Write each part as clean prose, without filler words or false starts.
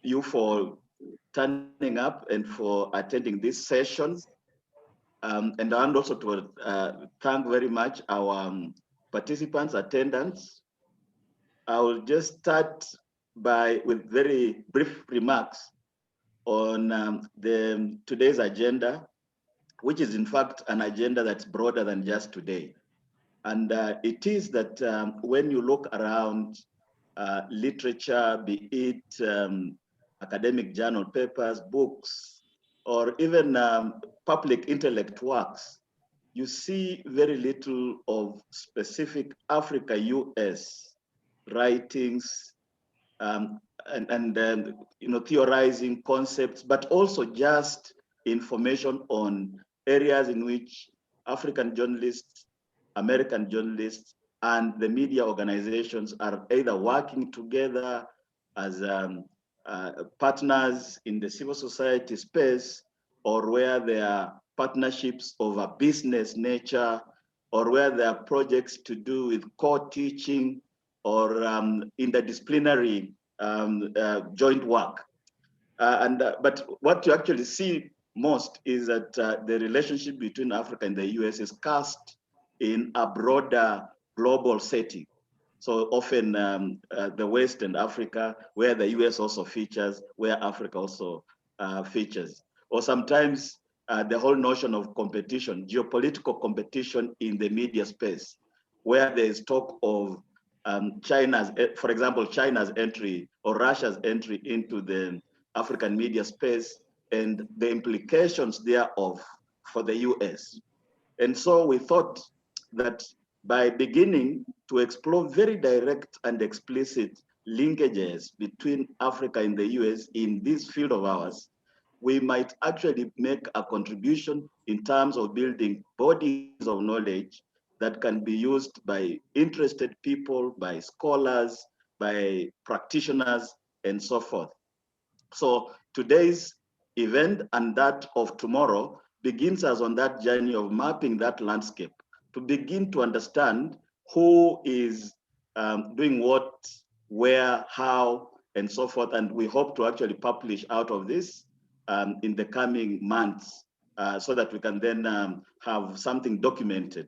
you for turning up and for attending these sessions. And I want also to thank very much our participants, attendants. I will just start with very brief remarks on today's agenda, which is in fact an agenda that's broader than just today. And it is that when you look around literature, be it academic journal papers, books, or even public intellect works, you see very little of specific Africa US writings and theorizing concepts, but also just information on areas in which African journalists, American journalists, and the media organizations are either working together as partners in the civil society space, or where there are partnerships of a business nature, or where there are projects to do with co-teaching or interdisciplinary joint work. But what you actually see most is that the relationship between Africa and the US is cast in a broader global setting. So often the West and Africa, where the US also features, where Africa also features. Or sometimes the whole notion of competition, geopolitical competition in the media space, where there is talk of for example, China's entry or Russia's entry into the African media space and the implications thereof for the US. And so we thought that by beginning to explore very direct and explicit linkages between Africa and the US in this field of ours, we might actually make a contribution in terms of building bodies of knowledge that can be used by interested people, by scholars, by practitioners, and so forth. So today's event and that of tomorrow begins us on that journey of mapping that landscape to begin to understand who is doing what, where, how, and so forth. And we hope to actually publish out of this in the coming months so that we can then have something documented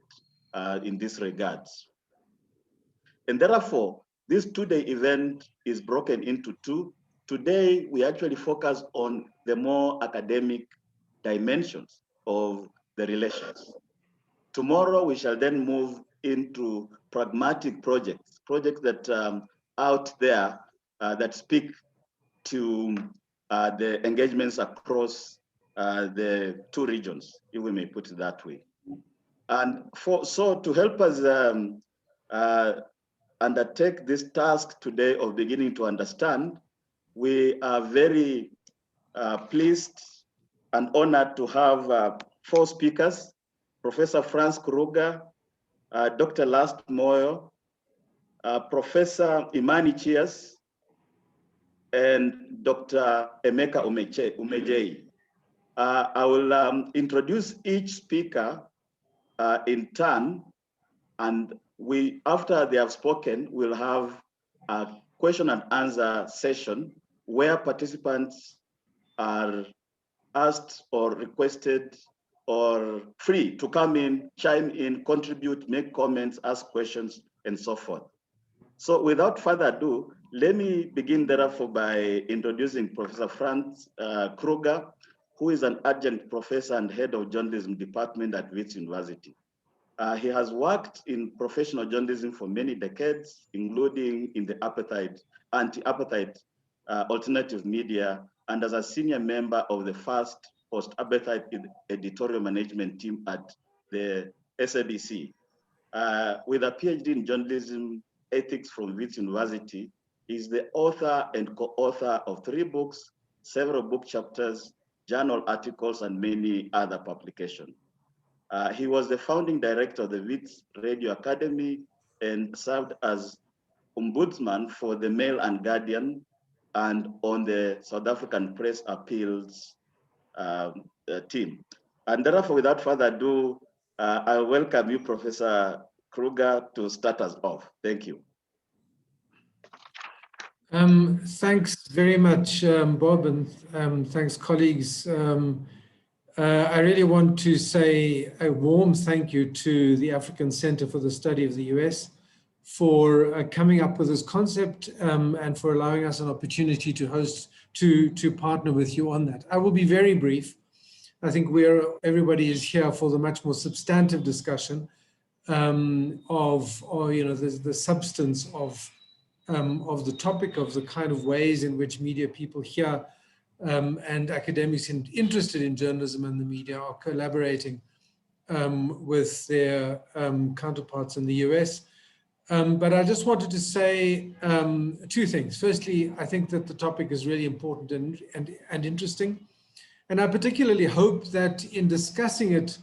in this regards. And therefore, this two-day event is broken into two. Today, we actually focus on the more academic dimensions of the relations. Tomorrow, we shall then move into pragmatic projects that out there that speak to the engagements across the two regions, if we may put it that way. And so to help us undertake this task today of beginning to understand, we are very pleased and honored to have four speakers: Professor Franz Kruger, Dr. Last Moyo, Professor Imani Chias, and Dr. Emeka Umejei. I will introduce each speaker in turn, and after they have spoken, we'll have a question and answer session where participants are asked or requested or free to come in, chime in, contribute, make comments, ask questions, and so forth. So without further ado, let me begin therefore by introducing Professor Franz Kruger, who is an adjunct professor and head of journalism department at Wits University. He has worked in professional journalism for many decades, including in the anti-apartheid alternative media, and as a senior member of the first post-apartheid editorial management team at the SABC. With a PhD in journalism ethics from Wits University, he's the author and co-author of 3 books, several book chapters, journal articles, and many other publications. He was the founding director of the Wits Radio Academy and served as ombudsman for the Mail and Guardian and on the South African Press Appeals team. And therefore, without further ado, I welcome you, Professor Kruger, to start us off. Thank you. Thanks very much, Bob, and thanks, colleagues. I really want to say a warm thank you to the African Center for the Study of the US for coming up with this concept and for allowing us an opportunity to host, to partner with you on that. I will be very brief. I think everybody is here for the much more substantive discussion the substance of the topic, of the kind of ways in which media people here and academics interested in journalism and the media are collaborating with their counterparts in the US. But I just wanted to say two things. Firstly, I think that the topic is really important and interesting. And I particularly hope that in discussing it,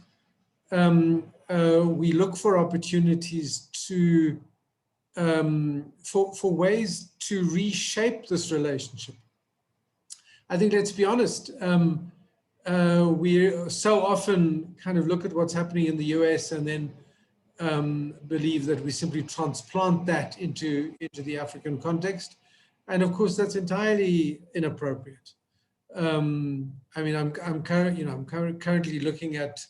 we look for opportunities for ways to reshape this relationship. I think, let's be honest, we so often kind of look at what's happening in the US and then believe that we simply transplant that into the African context. And of course, that's entirely inappropriate. I mean, I'm currently looking at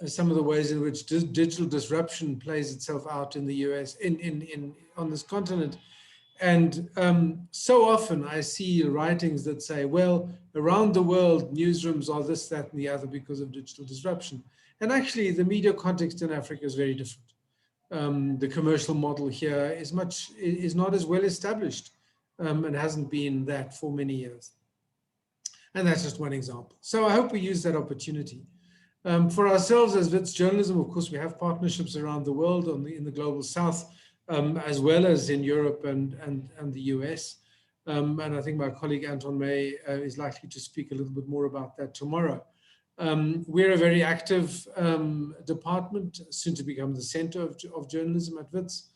some of the ways in which digital disruption plays itself out in the US, on this continent. And so often I see writings that say, well, around the world, newsrooms are this, that, and the other because of digital disruption. And actually, the media context in Africa is very different. The commercial model here is not as well established and hasn't been that for many years. And that's just one example. So I hope we use that opportunity. For ourselves as Wits Journalism, of course, we have partnerships around the world in the global south, as well as in Europe and the US. And I think my colleague Anton May is likely to speak a little bit more about that tomorrow. We're a very active department, soon to become the center of journalism at Wits,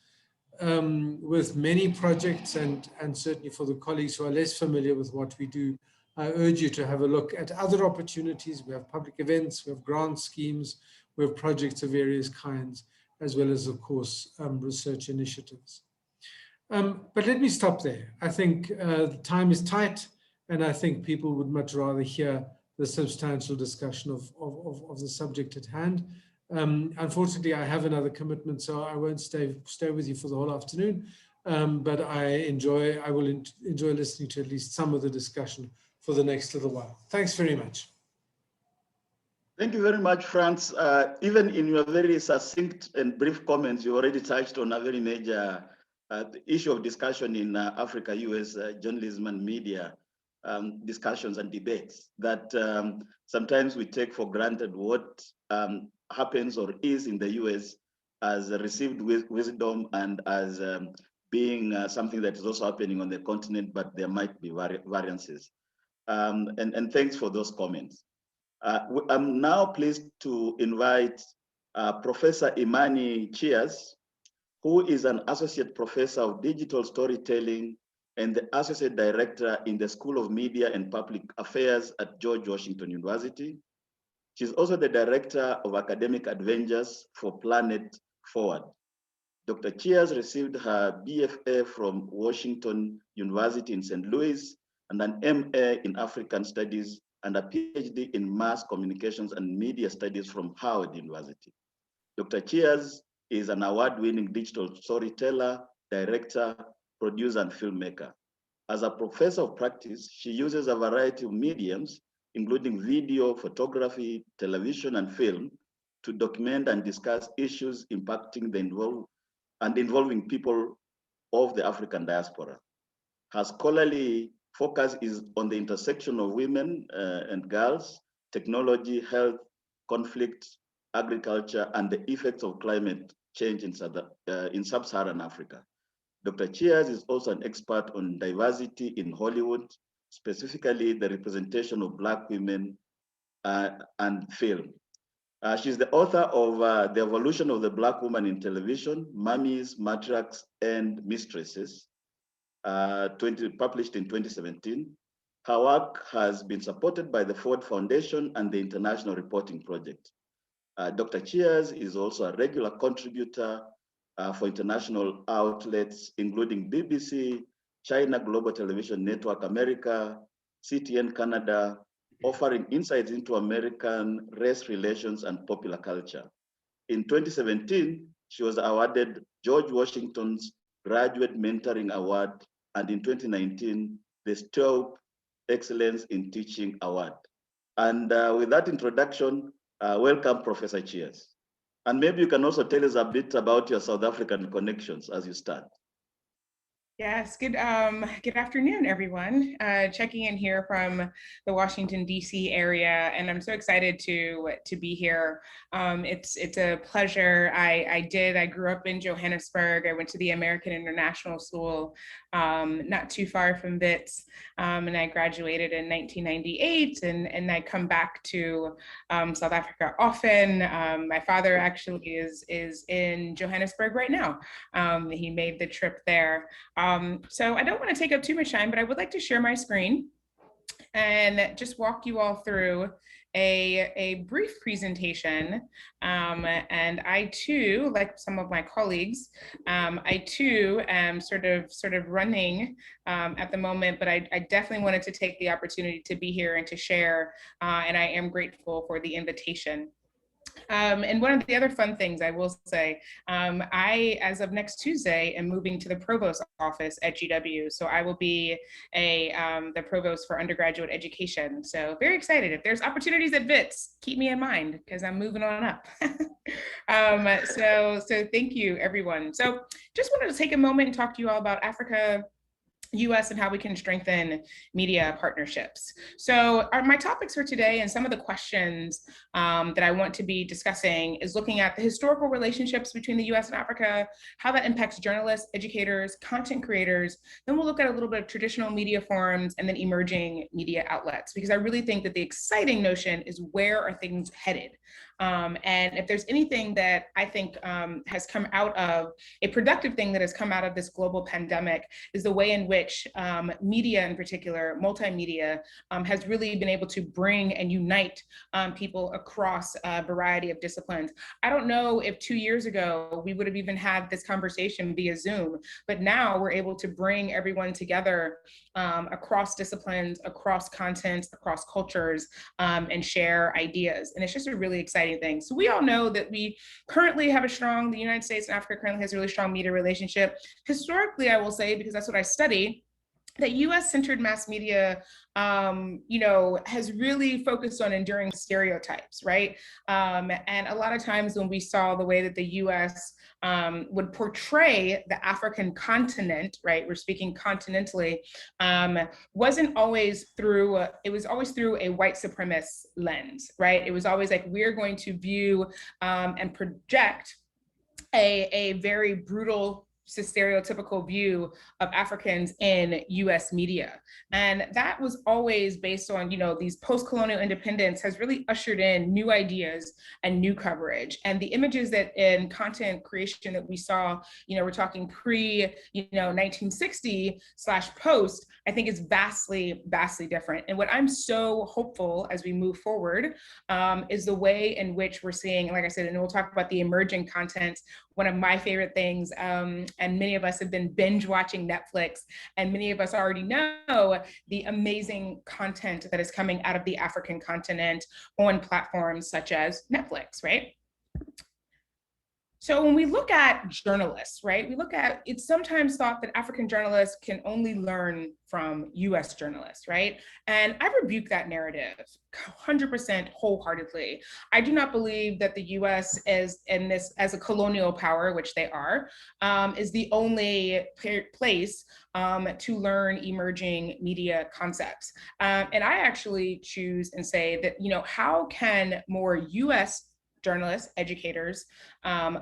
with many projects, and certainly for the colleagues who are less familiar with what we do, I urge you to have a look at other opportunities. We have public events, we have grant schemes, we have projects of various kinds, as well as, of course, research initiatives. But let me stop there. I think the time is tight, and I think people would much rather hear the substantial discussion of the subject at hand. Unfortunately, I have another commitment, so I won't stay with you for the whole afternoon, but I will enjoy listening to at least some of the discussion for the next little while. Thanks very much. Thank you very much, Franz. Even in your very succinct and brief comments, you already touched on a very major issue of discussion in Africa-US journalism and media discussions and debates that sometimes we take for granted what happens or is in the US as received wisdom and as being something that is also happening on the continent, but there might be variances. And thanks for those comments. I'm now pleased to invite Professor Imani Chias, who is an associate professor of digital storytelling and the associate director in the School of Media and Public Affairs at George Washington University. She's also the director of academic adventures for Planet Forward. Dr. Chias received her BFA from Washington University in St. Louis and an MA in African Studies and a PhD in Mass Communications and Media Studies from Howard University. Dr. Chias is an award-winning digital storyteller, director, producer, and filmmaker. As a professor of practice, she uses a variety of mediums, including video, photography, television, and film, to document and discuss issues impacting involving people of the African diaspora. Her scholarly focus is on the intersection of women and girls, technology, health, conflict, agriculture, and the effects of climate change in sub-Saharan Africa. Dr. Chias is also an expert on diversity in Hollywood, specifically the representation of Black women and film. She's the author of The Evolution of the Black Woman in Television, Mummies, Matriarchs, and Mistresses, published in 2017. Her work has been supported by the Ford Foundation and the International Reporting Project. Dr. Chias is also a regular contributor for international outlets, including BBC, China Global Television Network America, CTN Canada, offering insights into American race relations and popular culture. In 2017, she was awarded George Washington's Graduate Mentoring Award, and in 2019, the Stowe Excellence in Teaching Award. And with that introduction, welcome, Professor Cheers. And maybe you can also tell us a bit about your South African connections as you start. Yes, good afternoon, everyone. Checking in here from the Washington, D.C. area, and I'm so excited to be here. It's a pleasure. I grew up in Johannesburg. I went to the American International School, not too far from Wits, and I graduated in 1998, and I come back to South Africa often. My father actually is in Johannesburg right now. He made the trip there. So I don't want to take up too much time, but I would like to share my screen and just walk you all through a brief presentation. And I too, like some of my colleagues, I too am sort of running at the moment, but I definitely wanted to take the opportunity to be here and to share, and I am grateful for the invitation. And one of the other fun things I will say, I, as of next Tuesday, am moving to the provost office at GW. So I will be the provost for undergraduate education. So very excited. If there's opportunities at Wits, keep me in mind because I'm moving on up. So thank you, everyone. So just wanted to take a moment and talk to you all about Africa, US, and how we can strengthen media partnerships. So my topics for today and some of the questions that I want to be discussing is looking at the historical relationships between the US and Africa, how that impacts journalists, educators, content creators. Then we'll look at a little bit of traditional media forms and then emerging media outlets, because I really think that the exciting notion is where are things headed? And if there's anything that I think has come out of, a productive thing that has come out of this global pandemic, is the way in which media in particular, multimedia, has really been able to bring and unite people across a variety of disciplines. I don't know if 2 years ago we would have even had this conversation via Zoom, but now we're able to bring everyone together across disciplines, across content, across cultures, and share ideas. And it's just a really exciting thing. So we all know that we currently have the United States and Africa currently has a really strong media relationship. Historically, I will say, because that's what I study, that US-centered mass media, has really focused on enduring stereotypes, right? And a lot of times when we saw the way that the US would portray the African continent, right? We're speaking continentally, wasn't always through, it was always through a white supremacist lens, right? It was always like, we're going to view and project a very brutal, stereotypical view of Africans in US media. And that was always based on, these post-colonial independence has really ushered in new ideas and new coverage. And the images that in content creation that we saw, we're talking pre, 1960 / post, I think is vastly, vastly different. And what I'm so hopeful as we move forward is the way in which we're seeing, like I said, and we'll talk about the emerging content. One of my favorite things, and many of us have been binge watching Netflix, and many of us already know the amazing content that is coming out of the African continent on platforms such as Netflix, right? So when we look at journalists, right, it's sometimes thought that African journalists can only learn from US journalists, right? And I rebuke that narrative 100% wholeheartedly. I do not believe that the US is in this as a colonial power, which they are, is the only place to learn emerging media concepts. And I actually choose and say that, how can more US journalists, educators,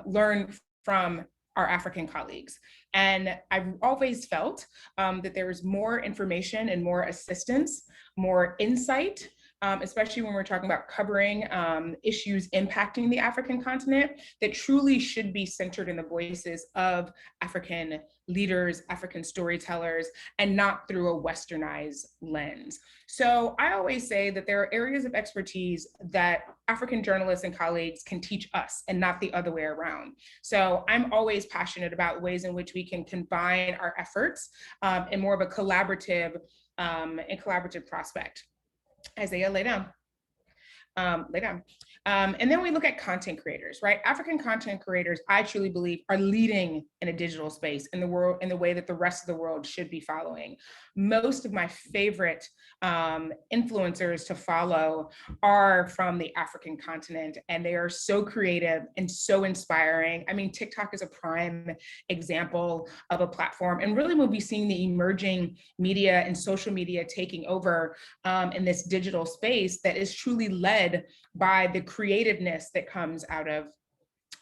learn from our African colleagues? And I've always felt that there is more information and more assistance, more insight especially when we're talking about covering issues impacting the African continent, that truly should be centered in the voices of African leaders, African storytellers, and not through a westernized lens. So I always say that there are areas of expertise that African journalists and colleagues can teach us and not the other way around. So I'm always passionate about ways in which we can combine our efforts in more of a collaborative prospect. Isaiah, lay down. Lay down. And then we look at content creators, right? African content creators, I truly believe, are leading in a digital space in the world in the way that the rest of the world should be following. Most of my favorite influencers to follow are from the African continent, and they are so creative and so inspiring. I mean, TikTok is a prime example of a platform, and really we'll be seeing the emerging media and social media taking over in this digital space that is truly led by the creativeness that comes out of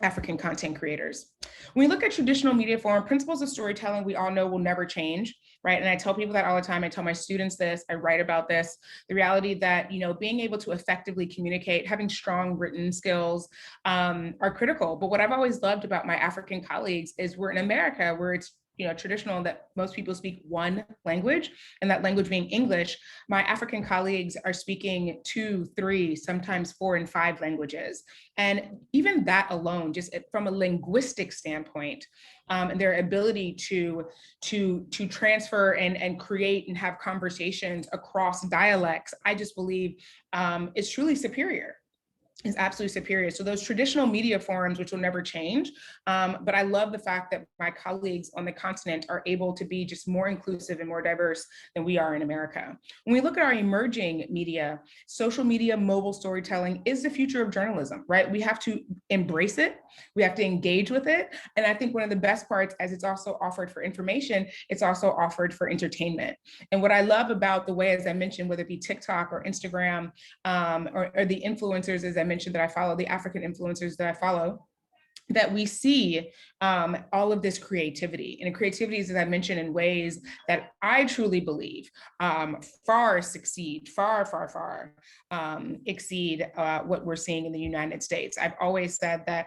African content creators. When we look at traditional media form, principles of storytelling, we all know will never change, right? And I tell people that all the time. I tell my students this, I write about this, the reality that, you know, being able to effectively communicate, having strong written skills are critical. But what I've always loved about my African colleagues is we're in America where it's, you know, traditional that most people speak one language, and that language being English. My African colleagues are speaking 2, 3, sometimes 4 and 5 languages. And even that alone, just from a linguistic standpoint, and their ability to transfer and create and have conversations across dialects, I just believe is truly superior. Is absolutely superior. So those traditional media forums, which will never change, but I love the fact that my colleagues on the continent are able to be just more inclusive and more diverse than we are in America. When we look at our emerging media, social media, mobile storytelling is the future of journalism, right? We have to embrace it. We have to engage with it. And I think one of the best parts, as it's also offered for information, it's also offered for entertainment. And what I love about the way, as I mentioned, whether it be TikTok or Instagram or the influencers, as I mentioned, that I follow, the African influencers that I follow, that we see all of this creativity. And creativity is, as I mentioned, in ways that I truly believe far exceed what we're seeing in the United States. I've always said that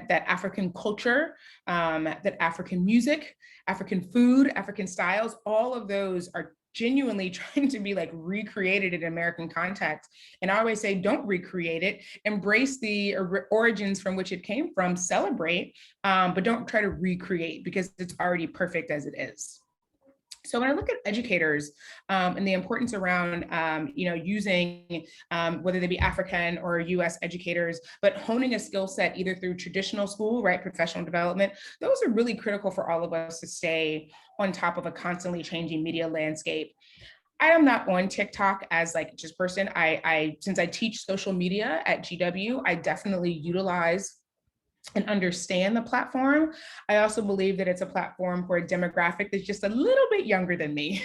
African culture, that African music, African food, African styles, all of those are genuinely trying to be like recreated in American context. And I always say, don't recreate it, embrace the origins from which it came from, celebrate, but don't try to recreate because it's already perfect as it is. So when I look at educators and the importance around, using whether they be African or US educators, but honing a skill set either through traditional school, right, professional development, those are really critical for all of us to stay on top of a constantly changing media landscape. I am not on TikTok as like just person. Since I teach social media at GW, I definitely utilize and understand the platform. I also believe that it's a platform for a demographic that's just a little bit younger than me.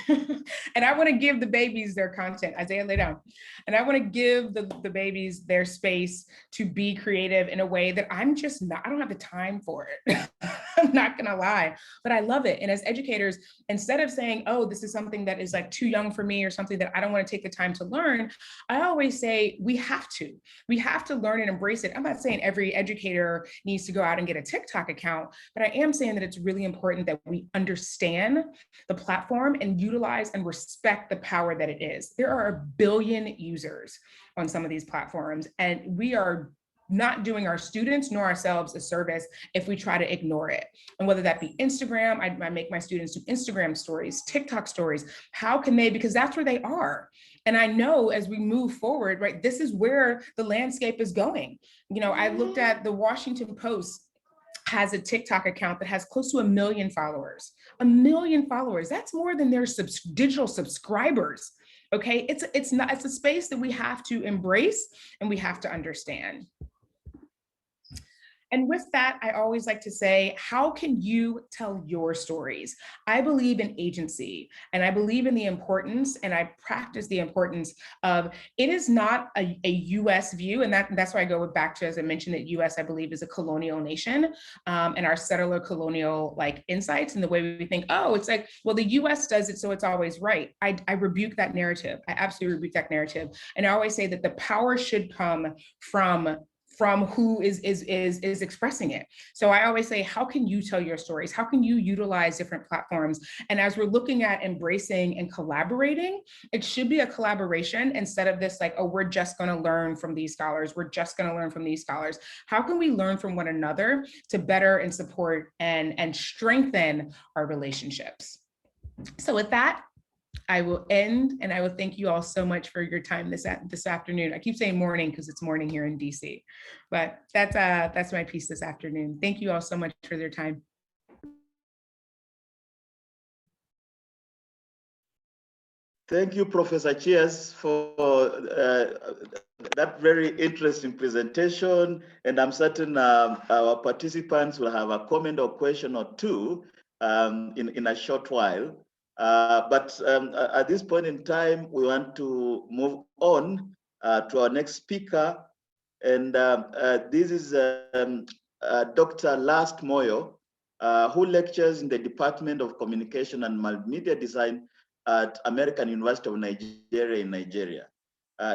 And I want to give the babies their content. Isaiah, lay down. And I want to give the babies their space to be creative in a way that I don't have the time for it. I'm not going to lie, but I love it. And as educators, instead of saying, oh, this is something that is like too young for me or something that I don't want to take the time to learn, I always say we have to learn and embrace it. I'm not saying every educator needs to go out and get a TikTok account, but I am saying that it's really important that we understand the platform and utilize and respect the power that it is. There are 1 billion users on some of these platforms, and we are not doing our students nor ourselves a service if we try to ignore it. And whether that be Instagram, I make my students do Instagram stories, TikTok stories. How can they, because that's where they are. And I know as we move forward, right, this is where the landscape is going. You know, I looked at the Washington Post has a TikTok account that has close to 1 million followers. 1 million followers, that's more than their digital subscribers. Okay, it's a space that we have to embrace and we have to understand. And with that, I always like to say, how can you tell your stories? I believe in agency, and I believe in the importance, and I practice the importance of, it is not a US view, and that's why I go back to, as I mentioned, that US, I believe, is a colonial nation, and our settler colonial like insights and the way we think, oh, it's like, well, the US does it, so it's always right. I rebuke that narrative. I absolutely rebuke that narrative. And I always say that the power should come from who is expressing it. So I always say, how can you tell your stories? How can you utilize different platforms? And as we're looking at embracing and collaborating, it should be a collaboration instead of this like, oh, we're just going to learn from these scholars. We're just going to learn from these scholars. How can we learn from one another to better and support and strengthen our relationships? So with that, I will end, and I will thank you all so much for your time this afternoon. I keep saying morning because it's morning here in DC, but that's my piece this afternoon. Thank you all so much for your time. Thank you, Professor Cheers, for that very interesting presentation. And I'm certain our participants will have a comment or question or two in a short while. But at this point in time, we want to move on to our next speaker. And this is Dr. Last Moyo, who lectures in the Department of Communication and Multimedia Design at American University of Nigeria in Nigeria.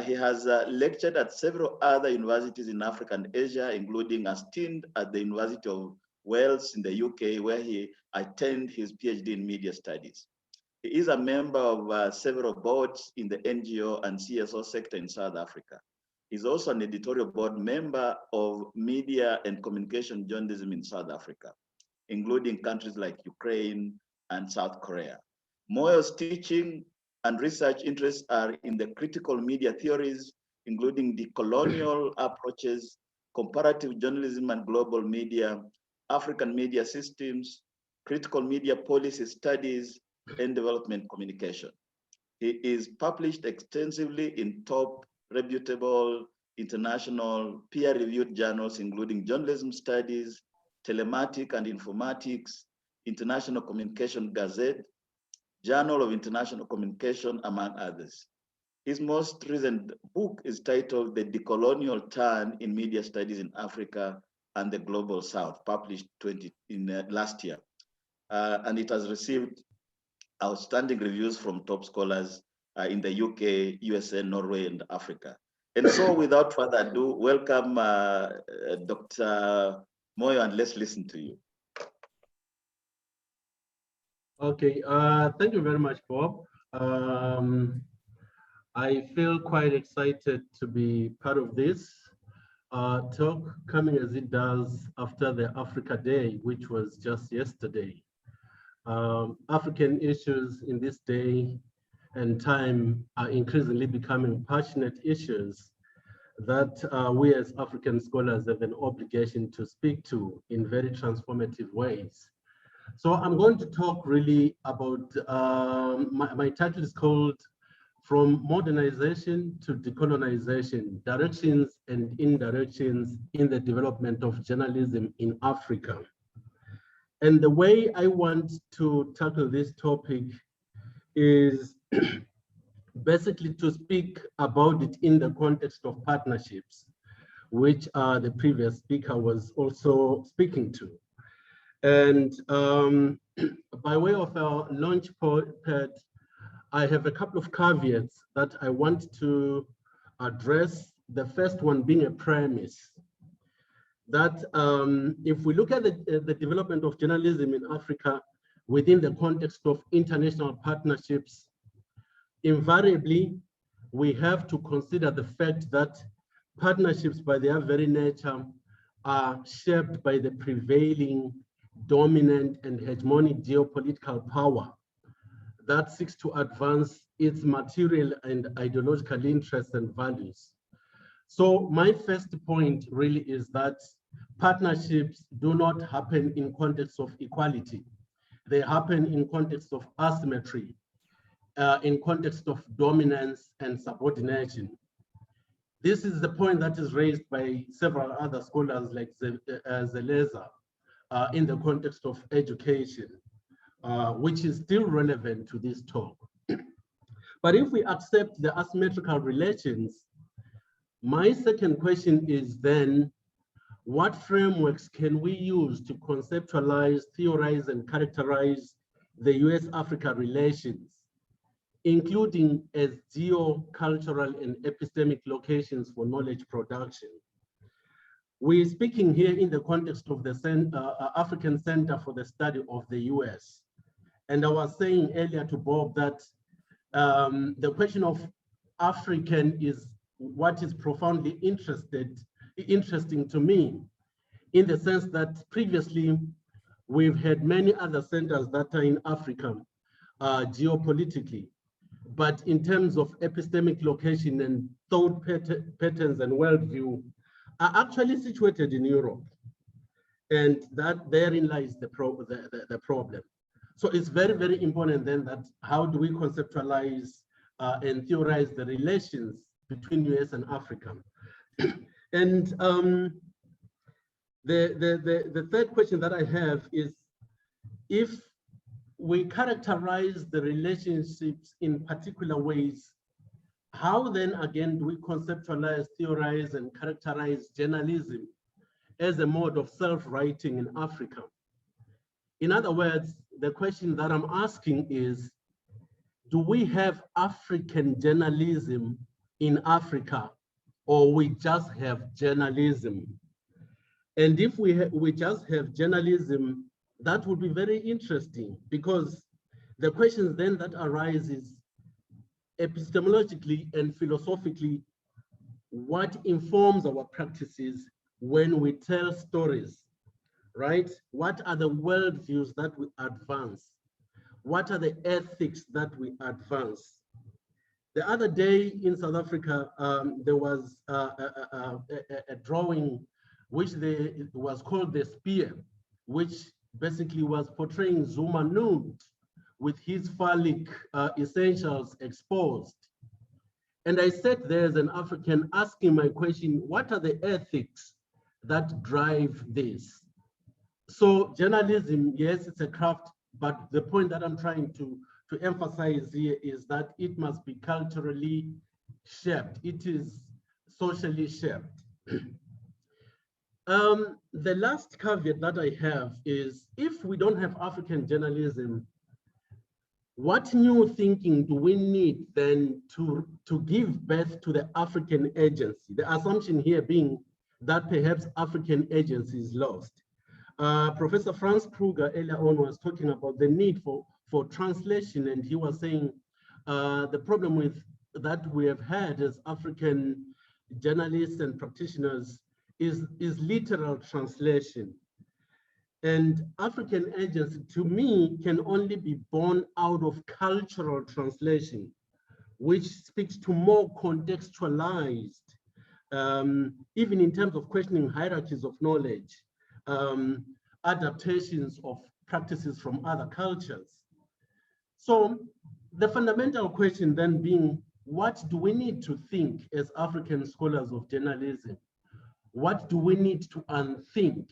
He has lectured at several other universities in Africa and Asia, including a stint at the University of Wales in the UK, where he attained his PhD in media studies. He is a member of several boards in the NGO and CSO sector in South Africa. He's also an editorial board member of media and communication journalism in South Africa, including countries like Ukraine and South Korea. Moyo's teaching and research interests are in the critical media theories, including decolonial approaches, comparative journalism and global media, African media systems, critical media policy studies, and development communication. He is published extensively in top reputable international peer-reviewed journals, including Journalism Studies, Telematic and Informatics, International Communication Gazette, Journal of International Communication, among others. His most recent book is titled The Decolonial Turn in Media Studies in Africa and the Global South, published last year. And it has received outstanding reviews from top scholars in the UK, USA, Norway, and Africa. And so without further ado, welcome Dr. Moyo, and let's listen to you. Okay, thank you very much, Bob. I feel quite excited to be part of this talk, coming as it does after the Africa Day, which was just yesterday. African issues in this day and time are increasingly becoming passionate issues that we as African scholars have an obligation to speak to in very transformative ways. So I'm going to talk really about, my title is called From Modernization to Decolonization, Directions and Indirections in the Development of Journalism in Africa. And the way I want to tackle this topic is basically to speak about it in the context of partnerships, which the previous speaker was also speaking to. And by way of our launch pad, I have a couple of caveats that I want to address. The first one being a premise that if we look at the development of journalism in Africa within the context of international partnerships, invariably, we have to consider the fact that partnerships by their very nature are shaped by the prevailing dominant and hegemonic geopolitical power that seeks to advance its material and ideological interests and values. So my first point really is that partnerships do not happen in context of equality. They happen in context of asymmetry, in context of dominance and subordination. This is the point that is raised by several other scholars like Zeleza in the context of education, which is still relevant to this talk. But if we accept the asymmetrical relations, my second question is then, what frameworks can we use to conceptualize, theorize, and characterize the US-Africa relations, including as geo-cultural and epistemic locations for knowledge production? We're speaking here in the context of the African Center for the Study of the US. And I was saying earlier to Bob that the question of African is what is profoundly interesting to me, in the sense that previously we've had many other centers that are in Africa geopolitically, but in terms of epistemic location and thought patterns and worldview are actually situated in Europe. And that therein lies the problem. So it's very, very important then that how do we conceptualize and theorize the relations between US and Africa? And the third question that I have is, if we characterize the relationships in particular ways, how then again do we conceptualize, theorize, and characterize journalism as a mode of self-writing in Africa? In other words, the question that I'm asking is, do we have African journalism in Africa, or we just have journalism? And if we just have journalism, that would be very interesting, because the questions then that arise is, epistemologically and philosophically, what informs our practices when we tell stories, right? What are the worldviews that we advance? What are the ethics that we advance? The other day in South Africa, there was a drawing which was called the Spear, which basically was portraying Zuma nude with his phallic essentials exposed. And I sat there as an African asking my question, what are the ethics that drive this? So journalism, yes, it's a craft, but the point that I'm trying to emphasize here is that it must be culturally shaped. It is socially shaped. The last caveat that I have is, if we don't have African journalism, what new thinking do we need then to give birth to the African agency? The assumption here being that perhaps African agency is lost. Professor Franz Kruger earlier on was talking about the need for translation, and he was saying the problem with that we have had as African journalists and practitioners is literal translation. And African agency, to me, can only be born out of cultural translation, which speaks to more contextualized, even in terms of questioning hierarchies of knowledge, adaptations of practices from other cultures. So the fundamental question then being, what do we need to think as African scholars of journalism? What do we need to unthink?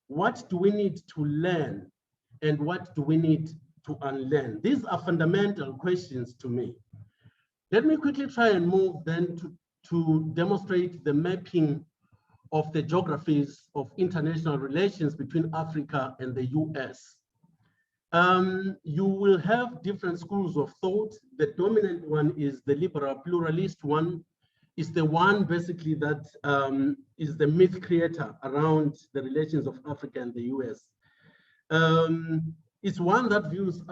What do we need to learn? And what do we need to unlearn? These are fundamental questions to me. Let me quickly try and move then to demonstrate the mapping of the geographies of international relations between Africa and the US. You will have different schools of thought. The dominant one is the liberal pluralist one. Is the one basically that is the myth creator around the relations of Africa and the US. It's one that views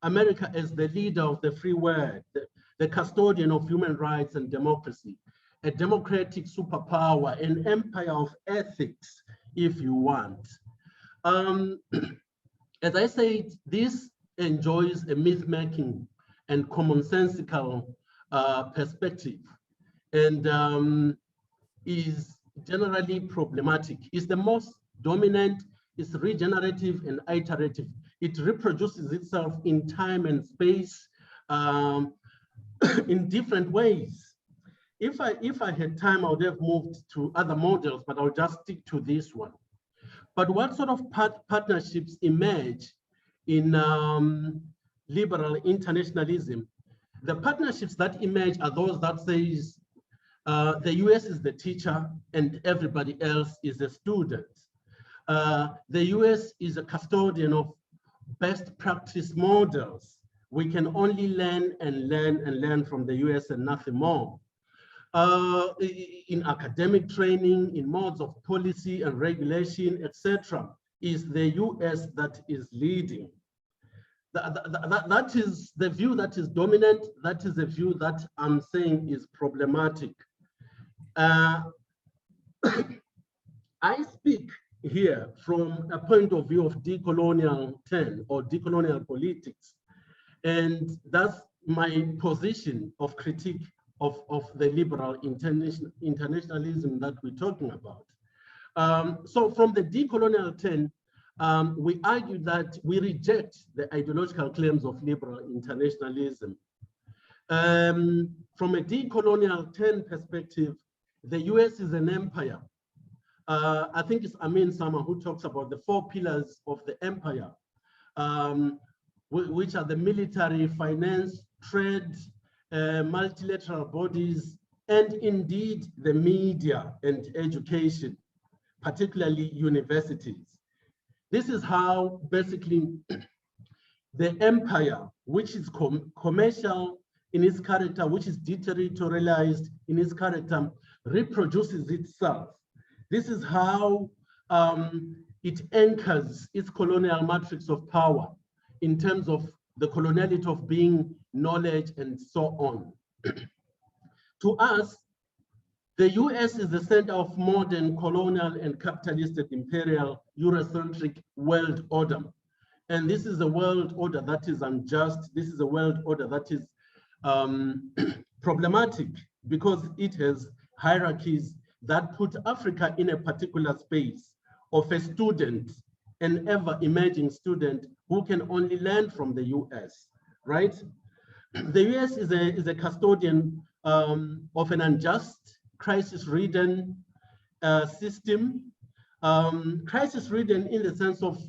America as the leader of the free world, the custodian of human rights and democracy, a democratic superpower, an empire of ethics, if you want. As I said, this enjoys a myth-making and commonsensical perspective, and is generally problematic. It's the most dominant, it's regenerative and iterative. It reproduces itself in time and space in different ways. if I had time, I would have moved to other models, but I'll just stick to this one. But what sort of partnerships emerge in liberal internationalism? The partnerships that emerge are those that says the US is the teacher and everybody else is a student. The US is a custodian of best practice models. We can only learn and learn and learn from the US and nothing more. In academic training, in modes of policy and regulation, etc., is the US that is leading. That is the view that is dominant. That is the view that I'm saying is problematic. I speak here from a point of view of decolonial 10 or decolonial politics. And that's my position of critique of the liberal internationalism that we're talking about. So from the decolonial 10, we argue that we reject the ideological claims of liberal internationalism. From a decolonial 10 perspective, the US is an empire. I think it's Amin Sama who talks about the 4 pillars of the empire, which are the military, finance, trade, multilateral bodies, and indeed the media and education, particularly universities. This is how basically the empire, which is commercial in its character, which is deterritorialized in its character, reproduces itself. This is how it anchors its colonial matrix of power in terms of the coloniality of being, knowledge, and so on. To us, the US is the center of modern colonial and capitalistic imperial Eurocentric world order. And this is a world order that is unjust. This is a world order that is problematic because it has hierarchies that put Africa in a particular space of a student, an ever emerging student who can only learn from the US, right? The US is a custodian of an unjust, crisis-ridden system. Crisis-ridden in the sense of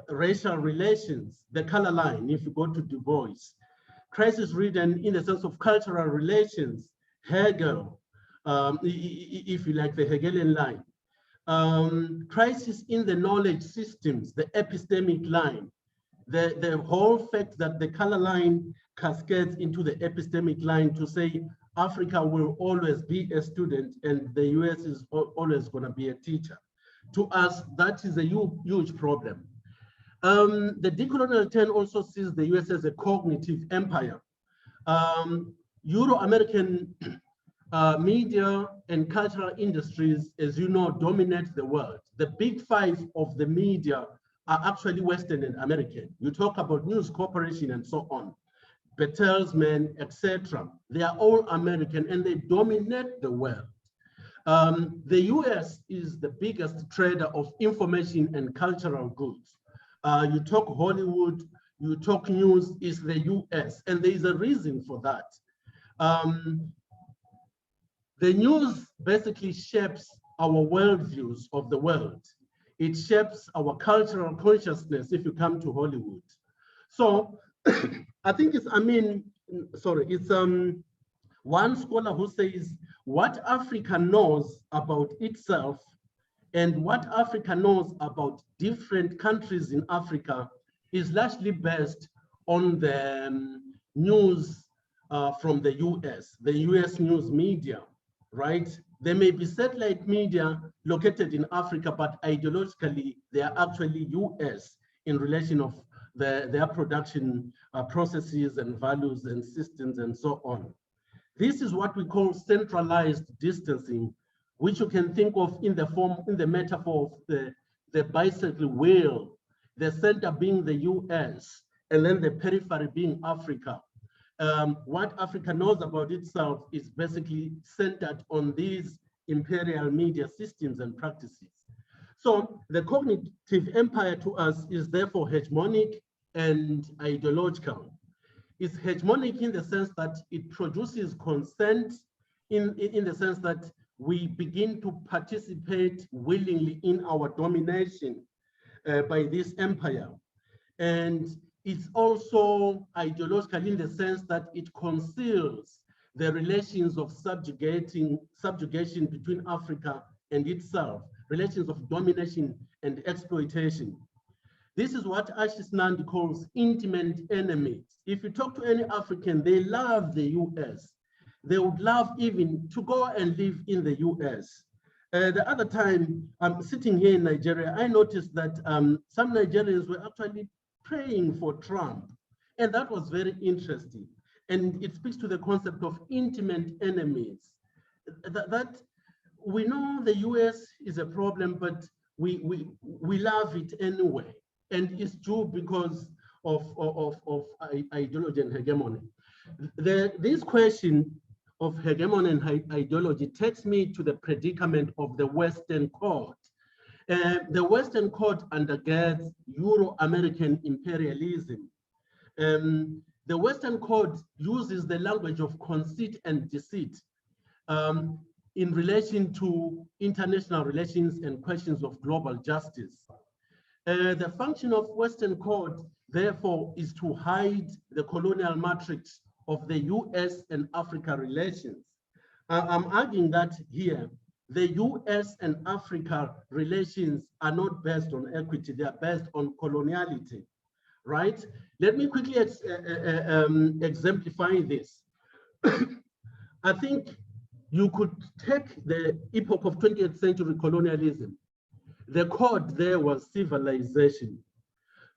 racial relations, the color line, if you go to Du Bois. Crisis-ridden in the sense of cultural relations, Hegel, if you like, the Hegelian line. Crisis in the knowledge systems, the epistemic line, the whole fact that the color line cascades into the epistemic line to say Africa will always be a student and the US is always going to be a teacher. To us, that is a huge problem. The decolonial 10 also sees the US as a cognitive empire. Euro-American media and cultural industries, as you know, dominate the world. The big 5 of the media are actually Western and American. You talk about News Corporation and so on, Bertelsmann, etc. They are all American and they dominate the world. The US is the biggest trader of information and cultural goods. You talk Hollywood, you talk news, is the US, and there is a reason for that. The news basically shapes our worldviews of the world. It shapes our cultural consciousness if you come to Hollywood. So I think it's, it's one scholar who says what Africa knows about itself and what Africa knows about different countries in Africa is largely based on the news from the US news media, right? There may be satellite media located in Africa, but ideologically, they are actually US in relation of their production processes and values and systems and so on. This is what we call centralized distancing, which you can think of in the metaphor of the bicycle wheel, the center being the US, and then the periphery being Africa. What Africa knows about itself is basically centered on these imperial media systems and practices. So the cognitive empire to us is therefore hegemonic and ideological. is hegemonic in the sense that it produces consent in the sense that we begin to participate willingly in our domination by this empire. And it's also ideological in the sense that it conceals the relations of subjugation between Africa and itself, relations of domination and exploitation. This is what Ashish Nandi calls intimate enemies. If you talk to any African, they love the US. They would love even to go and live in the US. The other time, I'm sitting here in Nigeria, I noticed that some Nigerians were actually praying for Trump. And that was very interesting. And it speaks to the concept of intimate enemies. That we know the US is a problem, but we love it anyway. And it's true because of ideology and hegemony. This question of hegemony and ideology takes me to the predicament of the Western court. The Western court undergirds Euro-American imperialism. The Western court uses the language of conceit and deceit in relation to international relations and questions of global justice. The function of Western court, therefore, is to hide the colonial matrix of the US and Africa relations. I'm arguing that here, the US and Africa relations are not based on equity, they are based on coloniality, right? Let me quickly exemplify this. I think you could take the epoch of 20th century colonialism. The code there was civilization.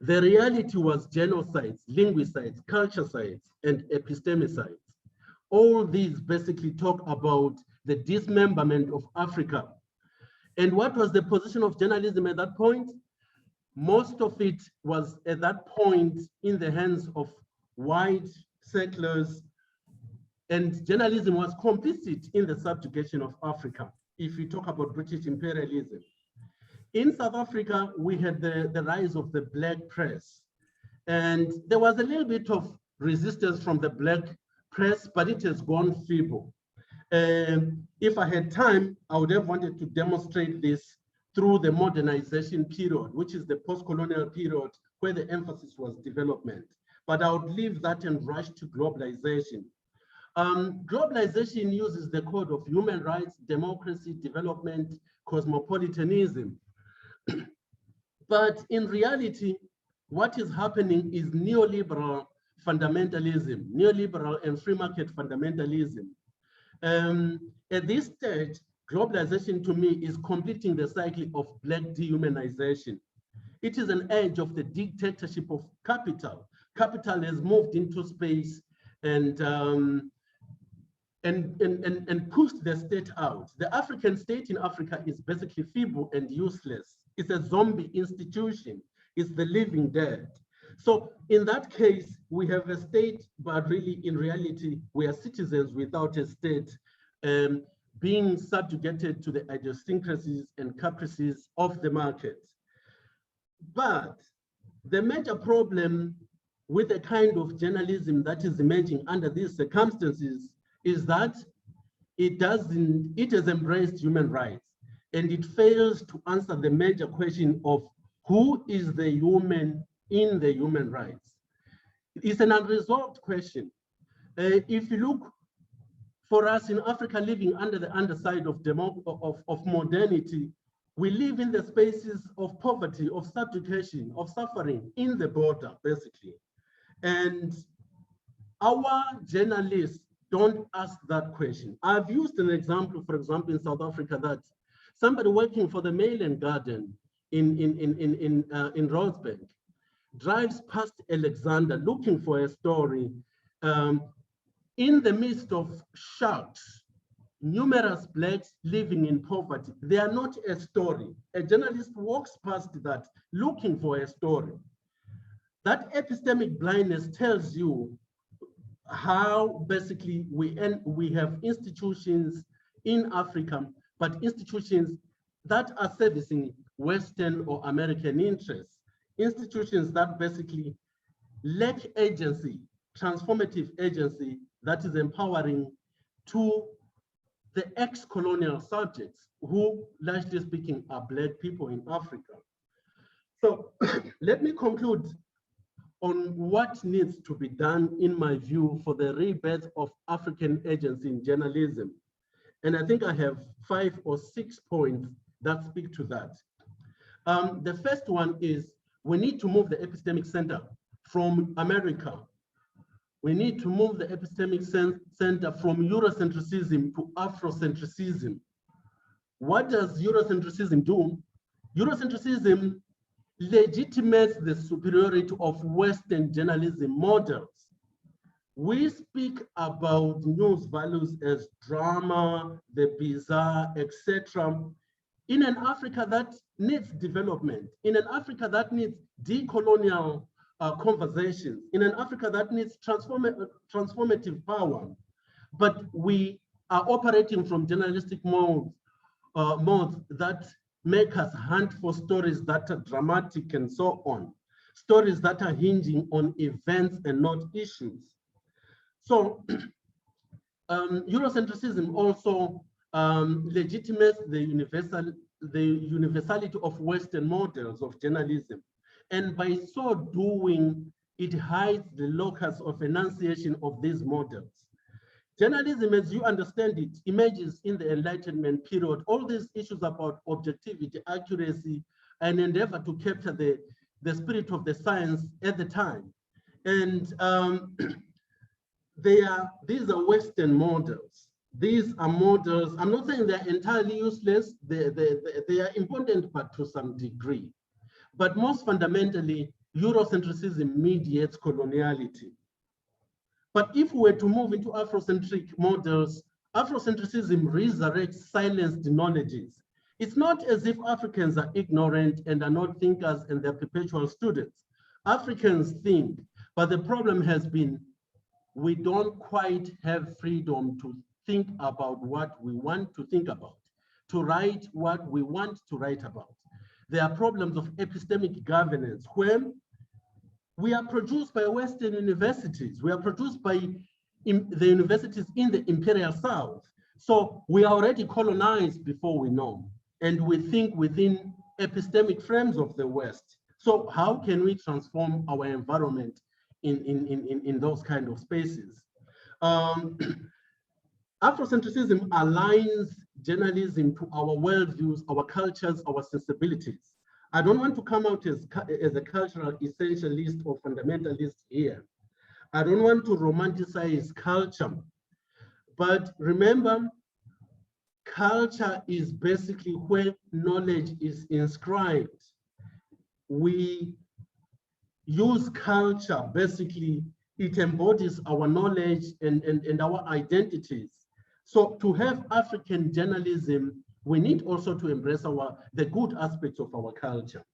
The reality was genocides, linguicides, culturecides, and epistemicides. All these basically talk about the dismemberment of Africa. And what was the position of journalism at that point? Most of it was at that point in the hands of white settlers, and journalism was complicit in the subjugation of Africa, if we talk about British imperialism. In South Africa, we had the rise of the black press. And there was a little bit of resistance from the black press, but it has gone feeble. If I had time, I would have wanted to demonstrate this through the modernization period, which is the post-colonial period where the emphasis was development. But I would leave that and rush to globalization. Globalization uses the code of human rights, democracy, development, cosmopolitanism. But in reality, what is happening is neoliberal fundamentalism, neoliberal and free market fundamentalism. At this stage, globalization to me is completing the cycle of black dehumanization. It is an edge of the dictatorship of capital. Capital has moved into space and pushed the state out. The African state in Africa is basically feeble and useless. It's a zombie institution. It's the living dead. So in that case, we have a state, but really in reality, we are citizens without a state, being subjugated to the idiosyncrasies and caprices of the market. But the major problem with the kind of journalism that is emerging under these circumstances is that it has embraced human rights, and it fails to answer the major question of who is the human in the human rights. It's an unresolved question. If you look for us in Africa living under the underside of modernity, we live in the spaces of poverty, of subjugation, of suffering in the border, basically. And our journalists don't ask that question. I've used an example, for example, in South Africa, that somebody working for the Mail and Garden in Rosebank drives past Alexander looking for a story in the midst of sharks, numerous blacks living in poverty. They are not a story. A journalist walks past that looking for a story. That epistemic blindness tells you how basically we have institutions in Africa, but institutions that are servicing Western or American interests, institutions that basically lack agency transformative agency that is empowering to the ex-colonial subjects who, largely speaking, are Black people in Africa. So let me conclude on what needs to be done, in my view, for the rebirth of African agency in journalism. And I think I have 5 or 6 points that speak to that. The first one is we need to move the epistemic center from America. We need to move the epistemic center from Eurocentrism to Afrocentrism. What does Eurocentrism do? Eurocentrism legitimates the superiority of Western journalism models. We speak about news values as drama, the bizarre, etc. In an Africa that needs development, in an Africa that needs decolonial conversations, in an Africa that needs transformative power, but we are operating from journalistic modes that make us hunt for stories that are dramatic and so on, stories that are hinging on events and not issues. So Eurocentrism also legitimates the universality of Western models of journalism. And by so doing, it hides the locus of enunciation of these models. Journalism, as you understand it, emerges in the Enlightenment period. All these issues about objectivity, accuracy, and endeavor to capture the spirit of the science at the time. And these are Western models. These are models, I'm not saying they're entirely useless, they are important, but to some degree. But most fundamentally, Eurocentrism mediates coloniality. But if we were to move into Afrocentric models, Afrocentrism resurrects silenced knowledges. It's not as if Africans are ignorant and are not thinkers and they're perpetual students. Africans think, but the problem has been we don't quite have freedom to think about what we want to think about, to write what we want to write about. There are problems of epistemic governance when we are produced by Western universities. We are produced by the universities in the Imperial South. So we are already colonized before we know, and we think within epistemic frames of the West. So how can we transform our environment in those kind of spaces? Afrocentrism aligns journalism to our worldviews, our cultures, our sensibilities. I don't want to come out as a cultural essentialist or fundamentalist here. I don't want to romanticize culture. But remember, culture is basically where knowledge is inscribed. We use culture, basically, it embodies our knowledge and our identities. So to have African journalism, we need also to embrace the good aspects of our culture.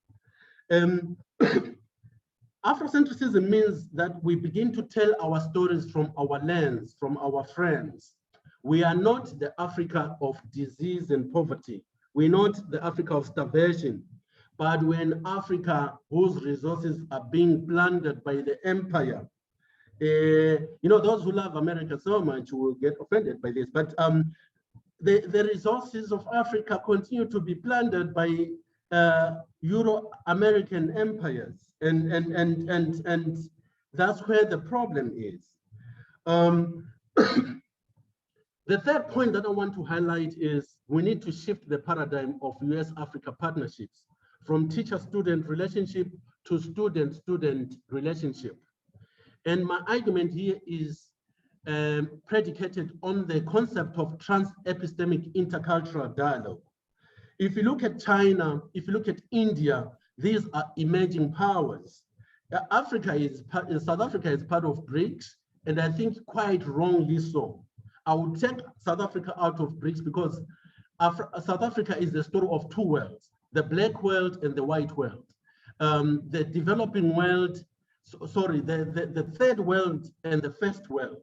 Afrocentrism means that we begin to tell our stories from our lens, from our friends. We are not the Africa of disease and poverty. We're not the Africa of starvation, but we're an Africa whose resources are being plundered by the empire. Those who love America so much will get offended by this, but the resources of Africa continue to be plundered by Euro-American empires, and that's where the problem is. The third point that I want to highlight is we need to shift the paradigm of US-Africa partnerships from teacher-student relationship to student-student relationship. And my argument here is predicated on the concept of trans-epistemic intercultural dialogue. If you look at China, if you look at India, these are emerging powers. South Africa is part of BRICS, and I think quite wrongly so. I would take South Africa out of BRICS because South Africa is the story of two worlds, the black world and the white world. The developing world, the third world and the first world.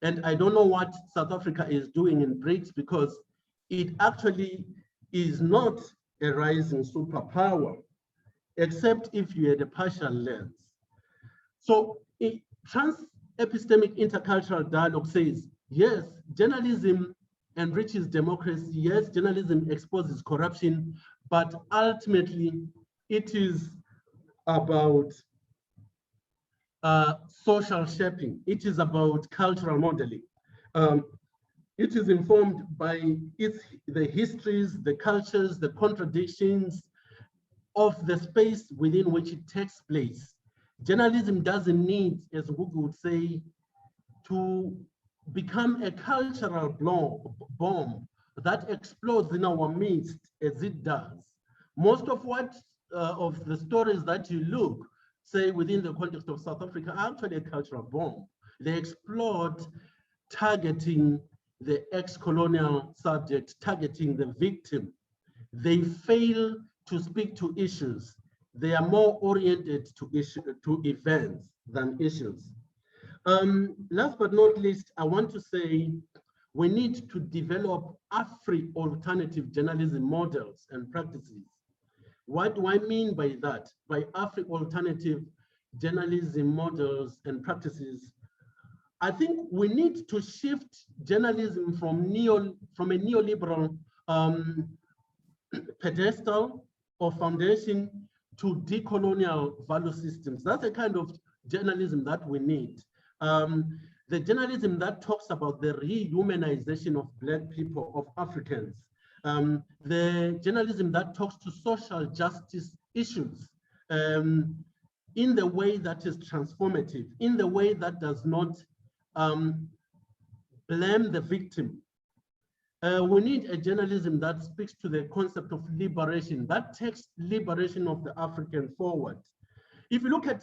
And I don't know what South Africa is doing in BRICS because it actually is not a rising superpower, except if you had a partial lens. So trans epistemic intercultural dialogue says, yes, journalism enriches democracy, yes, journalism exposes corruption, but ultimately it is about social shaping. It is about cultural modeling. It is informed by the histories, the cultures, the contradictions of the space within which it takes place. Journalism doesn't need, as Google would say, to become a cultural bomb that explodes in our midst as it does. Most of of the stories that you look, say within the context of South Africa, are actually a cultural bomb. They explode targeting the ex-colonial subject, targeting the victim. They fail to speak to issues. They are more oriented to events than issues. Last but not least, I want to say we need to develop Afri-alternative journalism models and practices. What do I mean by that? By Afri-alternative journalism models and practices, I think we need to shift journalism from a neoliberal pedestal or foundation to decolonial value systems. That's the kind of journalism that we need. The journalism that talks about the rehumanization of Black people, of Africans. The journalism that talks to social justice issues in the way that is transformative, in the way that does not blame the victim. We need a journalism that speaks to the concept of liberation, that takes liberation of the African forward. If you look at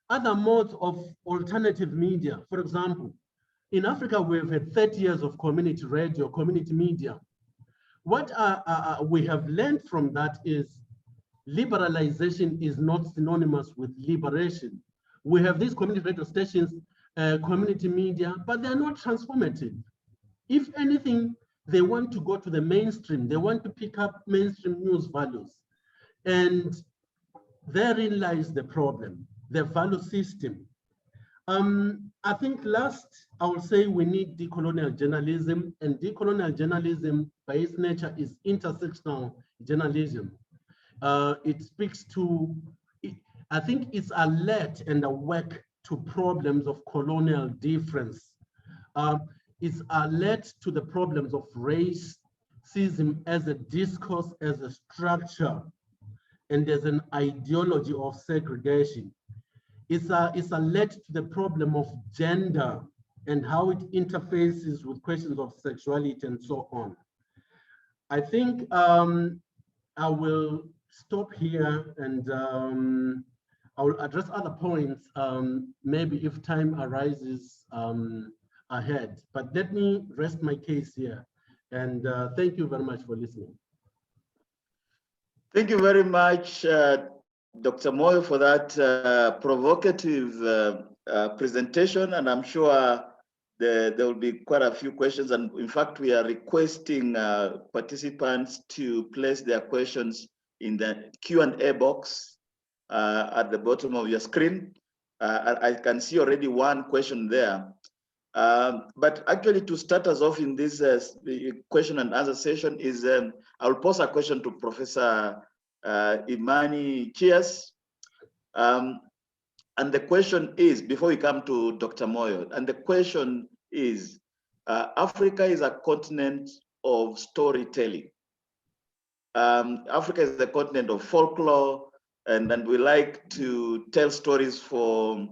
other modes of alternative media, for example, in Africa, we've had 30 years of community radio, community media. What we have learned from that is liberalization is not synonymous with liberation. We have these community radio stations, community media, but they're not transformative. If anything, they want to go to the mainstream. They want to pick up mainstream news values. And therein lies the problem, the value system. I think last, I would say we need decolonial journalism, and decolonial journalism by its nature is intersectional journalism. It speaks to, I think it's alert and awake to problems of colonial difference. It's alert to the problems of racism as a discourse, as a structure, and as an ideology of segregation. It's alert to the problem of gender and how it interfaces with questions of sexuality and so on. I think I will stop here and I will address other points, maybe if time arises ahead. But let me rest my case here. And thank you very much for listening. Thank you very much, Dr. Moyo, for that provocative presentation. And I'm sure there will be quite a few questions. And in fact, we are requesting participants to place their questions in the Q&A box at the bottom of your screen. I can see already one question there. But actually, to start us off in this question and answer session is, I'll pose a question to Professor Imani Chias. And the question is, before we come to Dr. Moyo, and the question is, Africa is a continent of storytelling. Africa is the continent of folklore, and we like to tell stories for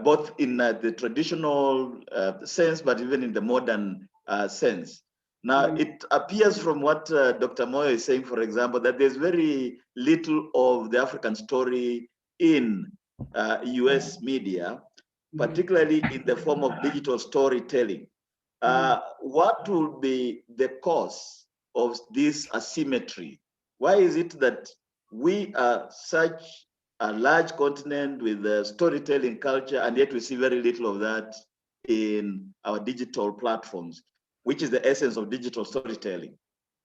both in the traditional sense, but even in the modern sense. Now, it appears from what Dr. Moyo is saying, for example, that there's very little of the African story in US media, particularly in the form of digital storytelling. What will be the cause of this asymmetry? Why is it that we are such a large continent with storytelling culture, and yet we see very little of that in our digital platforms, which is the essence of digital storytelling?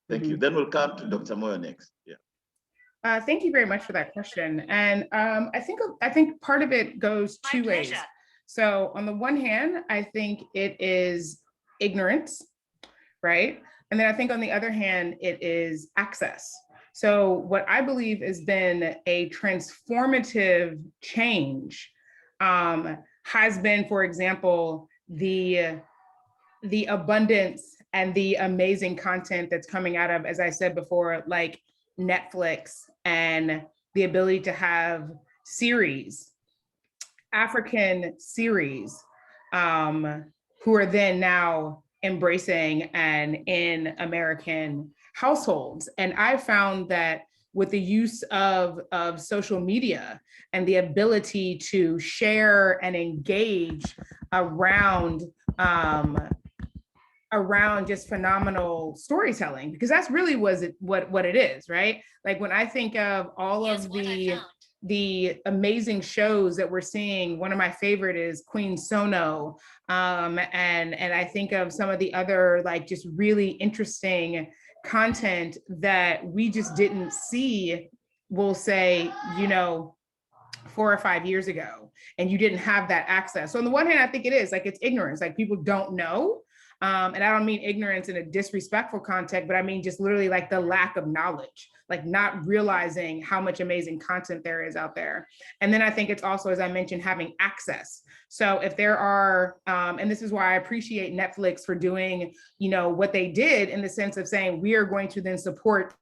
Thank you. Then we'll come to Dr. Moyo next. Yeah. Thank you very much for that question. And I think part of it goes two ways. So on the one hand, I think it is ignorance, right? And then I think on the other hand, it is access. So what I believe has been a transformative change has been, for example, the abundance and the amazing content that's coming out of, as I said before, like Netflix, and the ability to have series, African series, who are then now embracing and in American households. And I found that with the use of social media and the ability to share and engage around around just phenomenal storytelling, because that's really what it is, right? Like when I think of all of the amazing shows that we're seeing, one of my favorite is Queen Sono, and I think of some of the other like just really interesting content that we just didn't see, we'll say, 4 or 5 years ago, and you didn't have that access. So on the one hand, I think it is like it's ignorance, like people don't know. And I don't mean ignorance in a disrespectful context, but I mean just literally like the lack of knowledge, like not realizing how much amazing content there is out there. And then I think it's also, as I mentioned, having access. So if there are, and this is why I appreciate Netflix for doing, what they did in the sense of saying, we are going to then support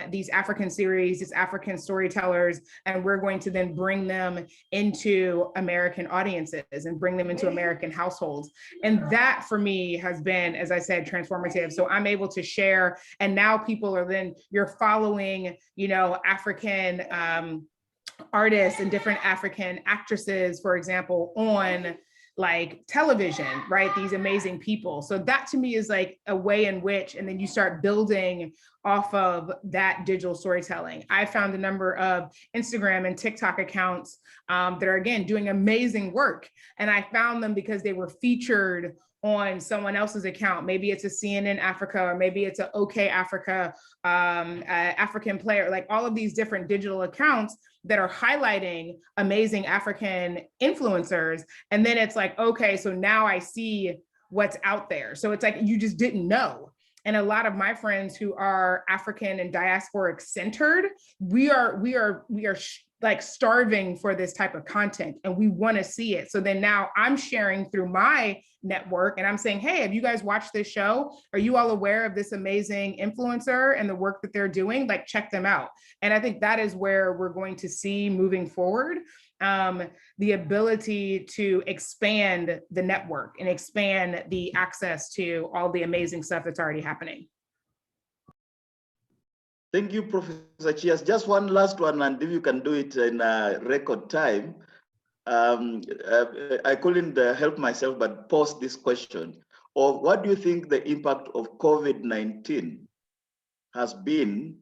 these African series, these African storytellers, and we're going to then bring them into American audiences and bring them into American households. And that for me has been, as I said, transformative. So I'm able to share, and now people are then, you're following, African artists and different African actresses, for example, on like television, right? These amazing people. So that to me is like a way in which, and then you start building off of that digital storytelling. I found a number of Instagram and TikTok accounts that are, again, doing amazing work. And I found them because they were featured on someone else's account. Maybe it's a CNN Africa, or maybe it's a OK Africa, African Player, like all of these different digital accounts that are highlighting amazing African influencers. And then it's like, okay, so now I see what's out there. So it's like, you just didn't know. And a lot of my friends who are African and diasporic centered, we are like starving for this type of content, and we want to see it. So then now I'm sharing through my network and I'm saying, hey, have you guys watched this show? Are you all aware of this amazing influencer and the work that they're doing? Like, check them out. And I think that is where we're going to see moving forward, the ability to expand the network and expand the access to all the amazing stuff that's already happening. Thank you, Professor Chias. Just one last one, and if you can do it in a record time. I couldn't help myself but pose this question of what do you think the impact of COVID-19 has been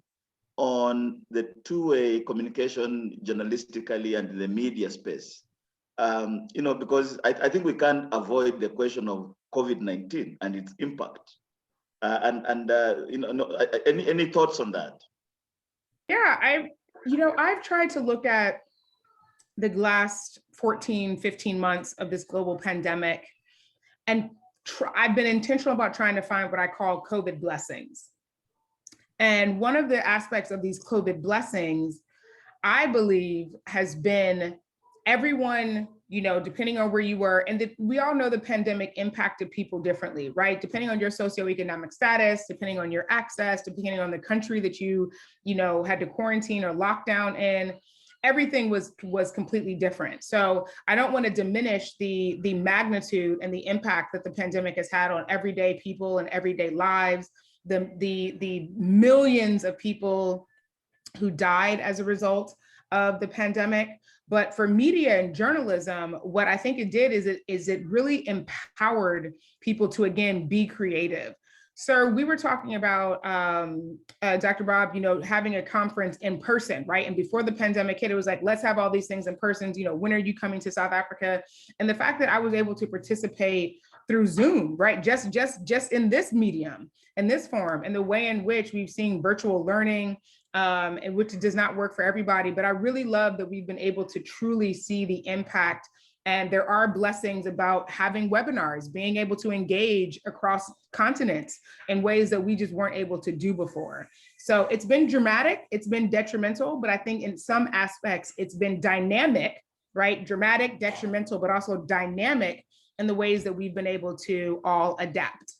on the two-way communication journalistically and in the media space? Because I think we can't avoid the question of COVID-19 and its impact. Any thoughts on that? Yeah, I've tried to look at the last 14, 15 months of this global pandemic, and I've been intentional about trying to find what I call COVID blessings. And one of the aspects of these COVID blessings, I believe, has been everyone, depending on where you were, and we all know the pandemic impacted people differently, right? Depending on your socioeconomic status, depending on your access, depending on the country that you had to quarantine or lock down in, everything was completely different. So I don't want to diminish the magnitude and the impact that the pandemic has had on everyday people and everyday lives, the millions of people who died as a result of the pandemic. But for media and journalism, what I think it did is it really empowered people to, again, be creative. Sir, we were talking about, Dr. Bob, having a conference in person, right? And before the pandemic hit, it was like, let's have all these things in person. When are you coming to South Africa? And the fact that I was able to participate through Zoom, right? Just in this medium, in this form, and the way in which we've seen virtual learning, and which does not work for everybody. But I really love that we've been able to truly see the impact And there are blessings about having webinars, being able to engage across continents in ways that we just weren't able to do before. So it's been dramatic, it's been detrimental, but I think in some aspects it's been dynamic, right? Dramatic, detrimental, but also dynamic in the ways that we've been able to all adapt.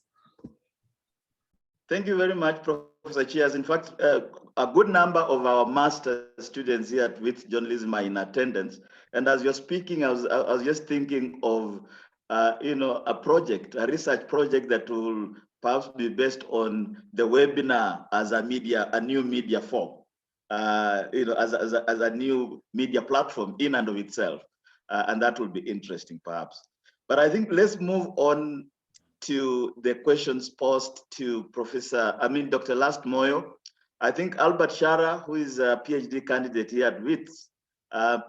Thank you very much, Professor Chias. In fact, a good number of our master students here at Wits Journalism are in attendance. And as you're speaking, I was just thinking of, a project, a research project that will perhaps be based on the webinar as a new media form, as a new media platform in and of itself. And that will be interesting, perhaps. But I think let's move on to the questions posed to Dr. Last Moyo. I think Albert Shara, who is a PhD candidate here at Wits,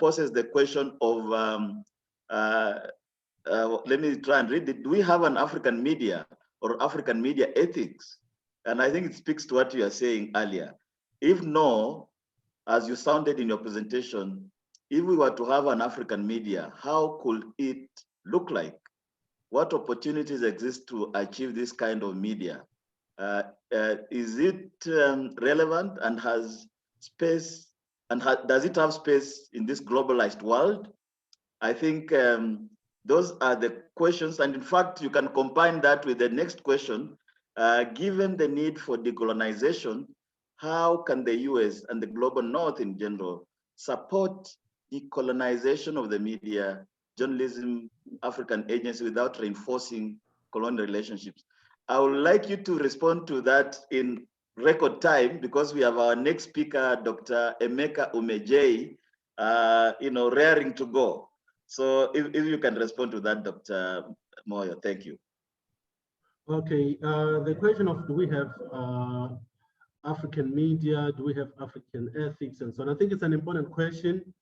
poses the question of, let me try and read it. Do we have an African media or African media ethics? And I think it speaks to what you are saying earlier. If no, as you sounded in your presentation, if we were to have an African media, how could it look like? What opportunities exist to achieve this kind of media? Is it relevant and has space, and does it have space in this globalized world? I think those are the questions. And in fact, you can combine that with the next question. Given the need for decolonization, how can the US and the global North in general support decolonization of the media, journalism, African agency without reinforcing colonial relationships? I would like you to respond to that in record time, because we have our next speaker, Dr. Emeka Umejei, raring to go. So if you can respond to that, Dr. Moyo, thank you. Okay, the question of do we have African media, do we have African ethics and so on, I think it's an important question.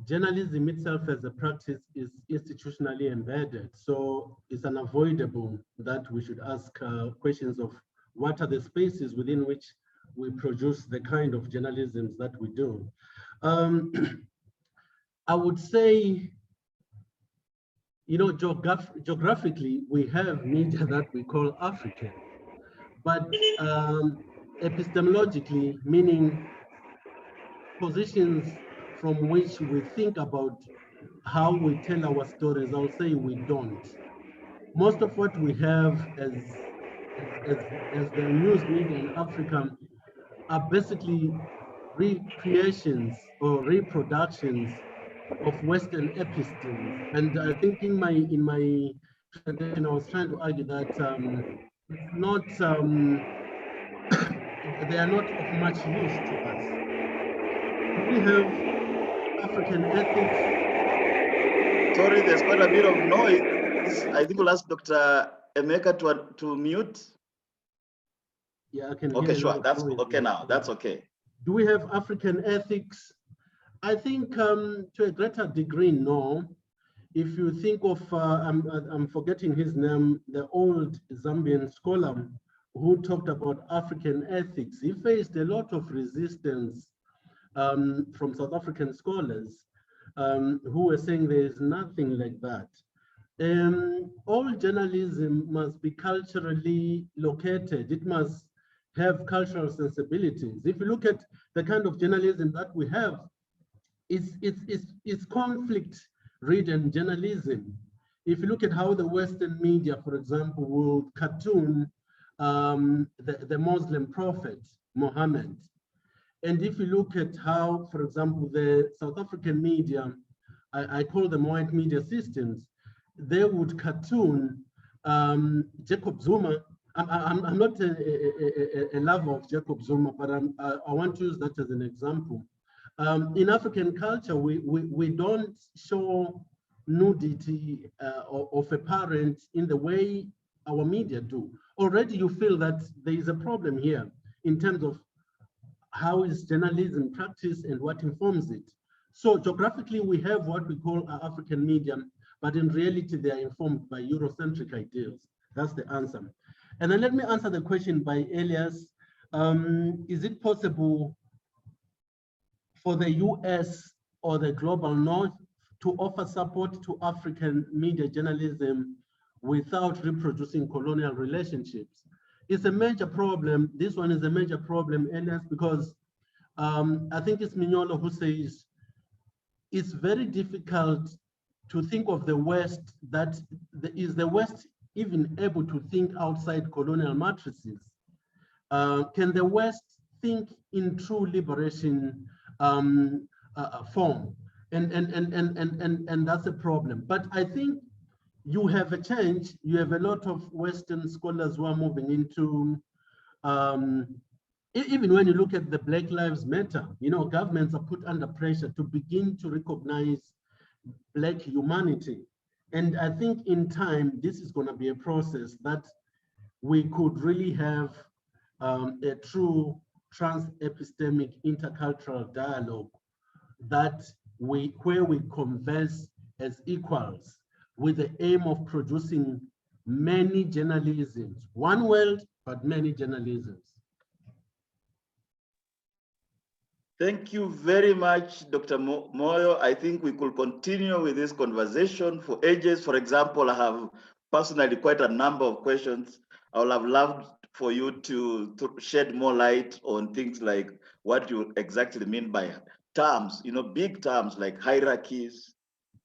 Journalism itself as a practice is institutionally embedded, so it's unavoidable that we should ask questions of what are the spaces within which we produce the kind of journalism that we do. I would say, geographically, we have media that we call African, but epistemologically, meaning positions from which we think about how we tell our stories, I'll say we don't. Most of what we have as the news media in Africa are basically recreations or reproductions of Western epistemes. And I think in my presentation, I was trying to argue that it's not, they are not of much use to us. We have African ethics. Sorry, there's quite a bit of noise. I think we'll ask Dr. Emeka to mute. Yeah, I can. Okay, sure. That's okay now. That's okay. Do we have African ethics? I think to a greater degree, no. If you think of, I'm forgetting his name, the old Zambian scholar who talked about African ethics, he faced a lot of resistance from South African scholars who were saying there is nothing like that. All journalism must be culturally located. It must have cultural sensibilities. If you look at the kind of journalism that we have, it's conflict-ridden journalism. If you look at how the Western media, for example, will cartoon the Muslim prophet, Muhammad, and if you look at how, for example, the South African media, I call them white media systems, they would cartoon Jacob Zuma. I'm not a lover of Jacob Zuma, but I want to use that as an example. In African culture, we don't show nudity of a parent in the way our media do. Already you feel that there is a problem here in terms of how is journalism practiced and what informs it. So geographically, we have what we call our African media, but in reality, they are informed by Eurocentric ideals. That's the answer. And then let me answer the question by Elias. Is it possible for the US or the global North to offer support to African media journalism without reproducing colonial relationships. It's a major problem. This one is a major problem, Elias, because I think it's Mignolo who says it's very difficult to think of the West that is the West even able to think outside colonial matrices? Can the West think in true liberation form? And that's a problem. But I think you have a change. You have a lot of Western scholars who are moving into, even when you look at the Black Lives Matter, you know, governments are put under pressure to begin to recognize Black humanity. And I think in time, this is going to be a process that we could really have a true trans-epistemic intercultural dialogue where we converse as equals with the aim of producing many journalisms, one world, but many journalisms. Thank you very much, Dr. Moyo. I think we could continue with this conversation for ages. For example, I have personally quite a number of questions. I would have loved for you to shed more light on things like what you exactly mean by terms, you know, big terms like hierarchies,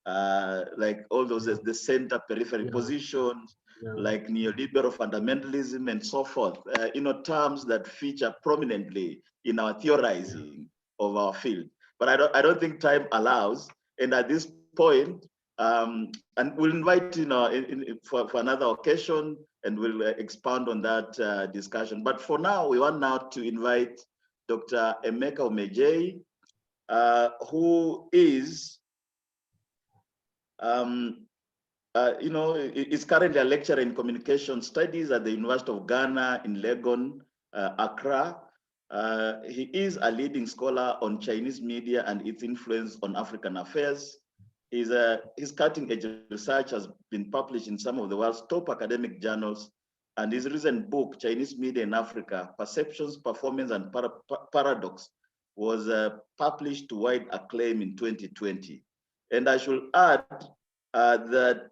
like all those, the center periphery positions, like neoliberal fundamentalism and so forth, you know, terms that feature prominently in our theorizing of our field. But I don't think time allows. And at this point, and we'll invite, you know, for another occasion, and we'll expand on that discussion. But for now, we want now to invite Dr. Emeka Omejei, who is, you know, is currently a lecturer in communication studies at the University of Ghana in Legon, Accra. He is a leading scholar on Chinese media and its influence on African affairs. His cutting-edge research has been published in some of the world's top academic journals, and his recent book, Chinese Media in Africa, Perceptions, Performance, and Paradox, was published to wide acclaim in 2020. And I should add that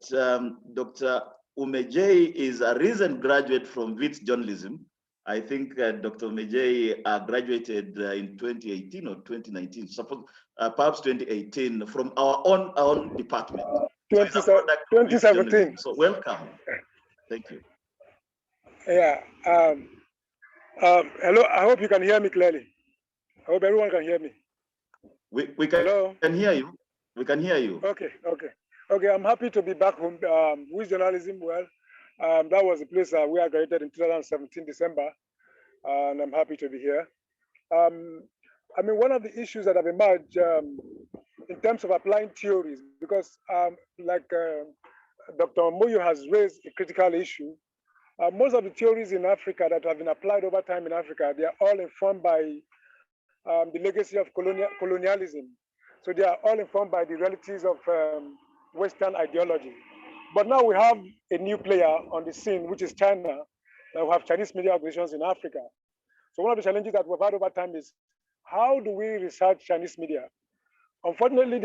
Dr. Omejei is a recent graduate from Wits journalism. I think Dr. Omejei graduated in 2018 or 2019, perhaps 2018, from our own department. 2017. So welcome. Thank you. Yeah. Hello. I hope you can hear me clearly. I hope everyone can hear me. We can hear you. We can hear you. Okay. I'm happy to be back home with journalism. Well, that was the place where I graduated in 2017 December, and I'm happy to be here. I mean, one of the issues that have emerged in terms of applying theories, because like Dr. Moyo has raised a critical issue, most of the theories in Africa that have been applied over time in Africa, they are all informed by the legacy of colonialism. So they are all informed by the realities of Western ideology. But now we have a new player on the scene, which is China. Now we have Chinese media organizations in Africa. So one of the challenges that we've had over time is, how do we research Chinese media? Unfortunately,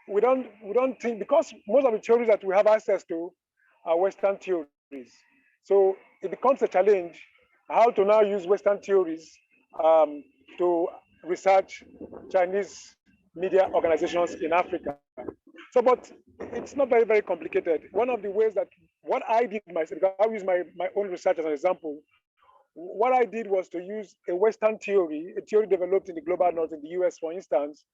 we don't think, because most of the theories that we have access to are Western theories. So it becomes a challenge how to now use Western theories to research Chinese media organizations in Africa. So, but it's not very, very complicated. One of the ways that what I did myself, I'll use my own research as an example. What I did was to use a Western theory, a theory developed in the global north in the US, for instance,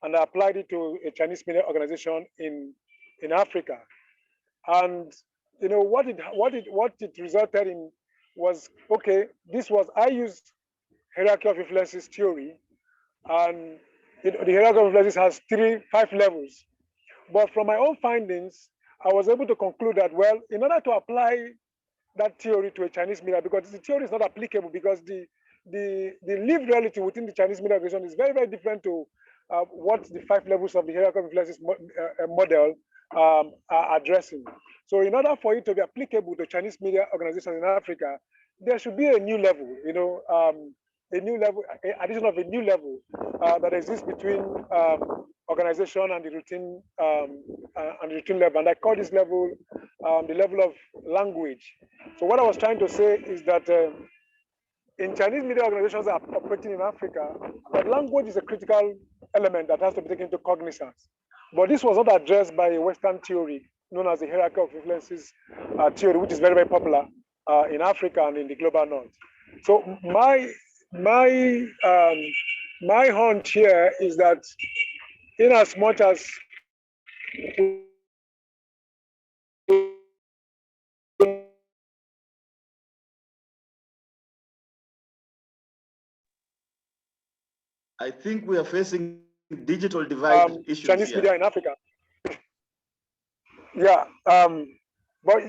and I applied it to a Chinese media organization in Africa. And you know what it resulted in was, okay, I used hierarchy of influences theory, and the hierarchy of influences has 5 levels. But from my own findings, I was able to conclude that, well, in order to apply that theory to a Chinese media, because the theory is not applicable, because the lived reality within the Chinese media organization is very, very different to what the 5 levels of the hierarchy of influences model are addressing. So in order for it to be applicable to Chinese media organizations in Africa, there should be a new level, you know, a new level, addition of a new level that exists between organization and the routine level. And I call this level the level of language. So what I was trying to say is that in Chinese media organizations that are operating in Africa, that language is a critical element that has to be taken into cognizance. But this was not addressed by a Western theory known as the hierarchy of influences theory, which is very, very popular in Africa and in the global north. So my hunch here is that in as much as I think we are facing digital divide issues Chinese here. media in Africa. Yeah, but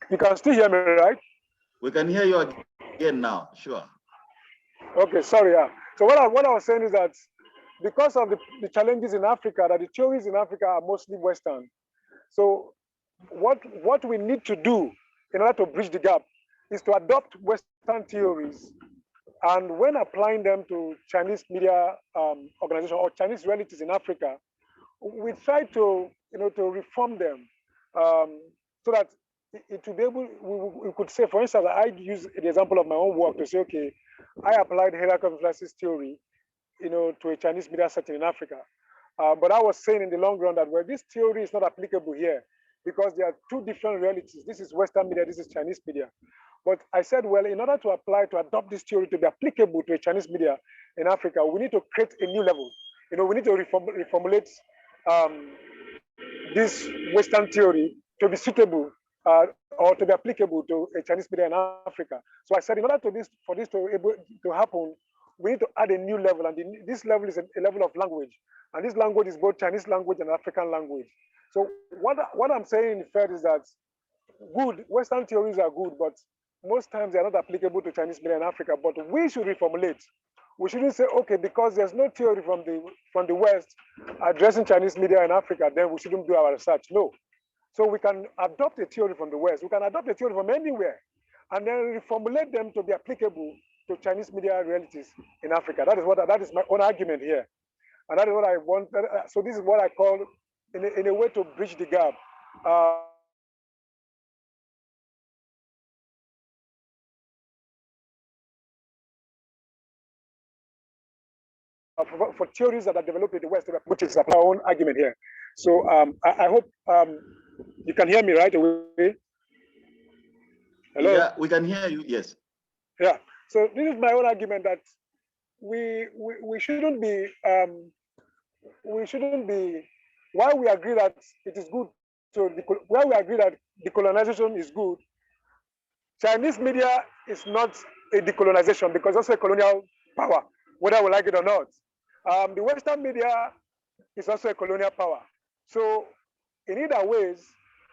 you can still hear me, right? We can hear you again now, sure. Okay, sorry. Yeah. So what I was saying is that because of the challenges in Africa, that the theories in Africa are mostly Western. So what we need to do in order to bridge the gap is to adopt Western theories, and when applying them to Chinese media organization or Chinese realities in Africa, we try to to reform them so that it will be able. We could say, for instance, I use the example of my own work to say, okay, I applied hierarchy of influences theory, to a Chinese media setting in Africa. But I was saying in the long run that, well, this theory is not applicable here because there are two different realities. This is Western media, this is Chinese media. But I said, well, in order to adopt this theory to be applicable to a Chinese media in Africa, we need to create a new level. We need to reformulate this Western theory to be suitable or to be applicable to a Chinese media in Africa. So I said, in order for this to happen, we need to add a new level, and this level is a level of language, and this language is both Chinese language and African language. So what I'm saying in fact is that good Western theories are good, but most times they are not applicable to Chinese media in Africa. But we should reformulate. We shouldn't say, okay, because there's no theory from the West addressing Chinese media in Africa, then we shouldn't do our research. No. So we can adopt a theory from the West. We can adopt a theory from anywhere, and then reformulate them to be applicable to Chinese media realities in Africa. That is my own argument here, and that is what I want. So this is what I call, in a way, to bridge the gap. For theories that are developed in the West, which is our own argument here. So I hope you can hear me right away. Hello? Yeah, we can hear you, yes. Yeah, so this is my own argument that we shouldn't be, while we agree that it is good while we agree that decolonization is good, Chinese media is not a decolonization because it's also a colonial power, whether we like it or not. The Western media is also a colonial power. So in either ways,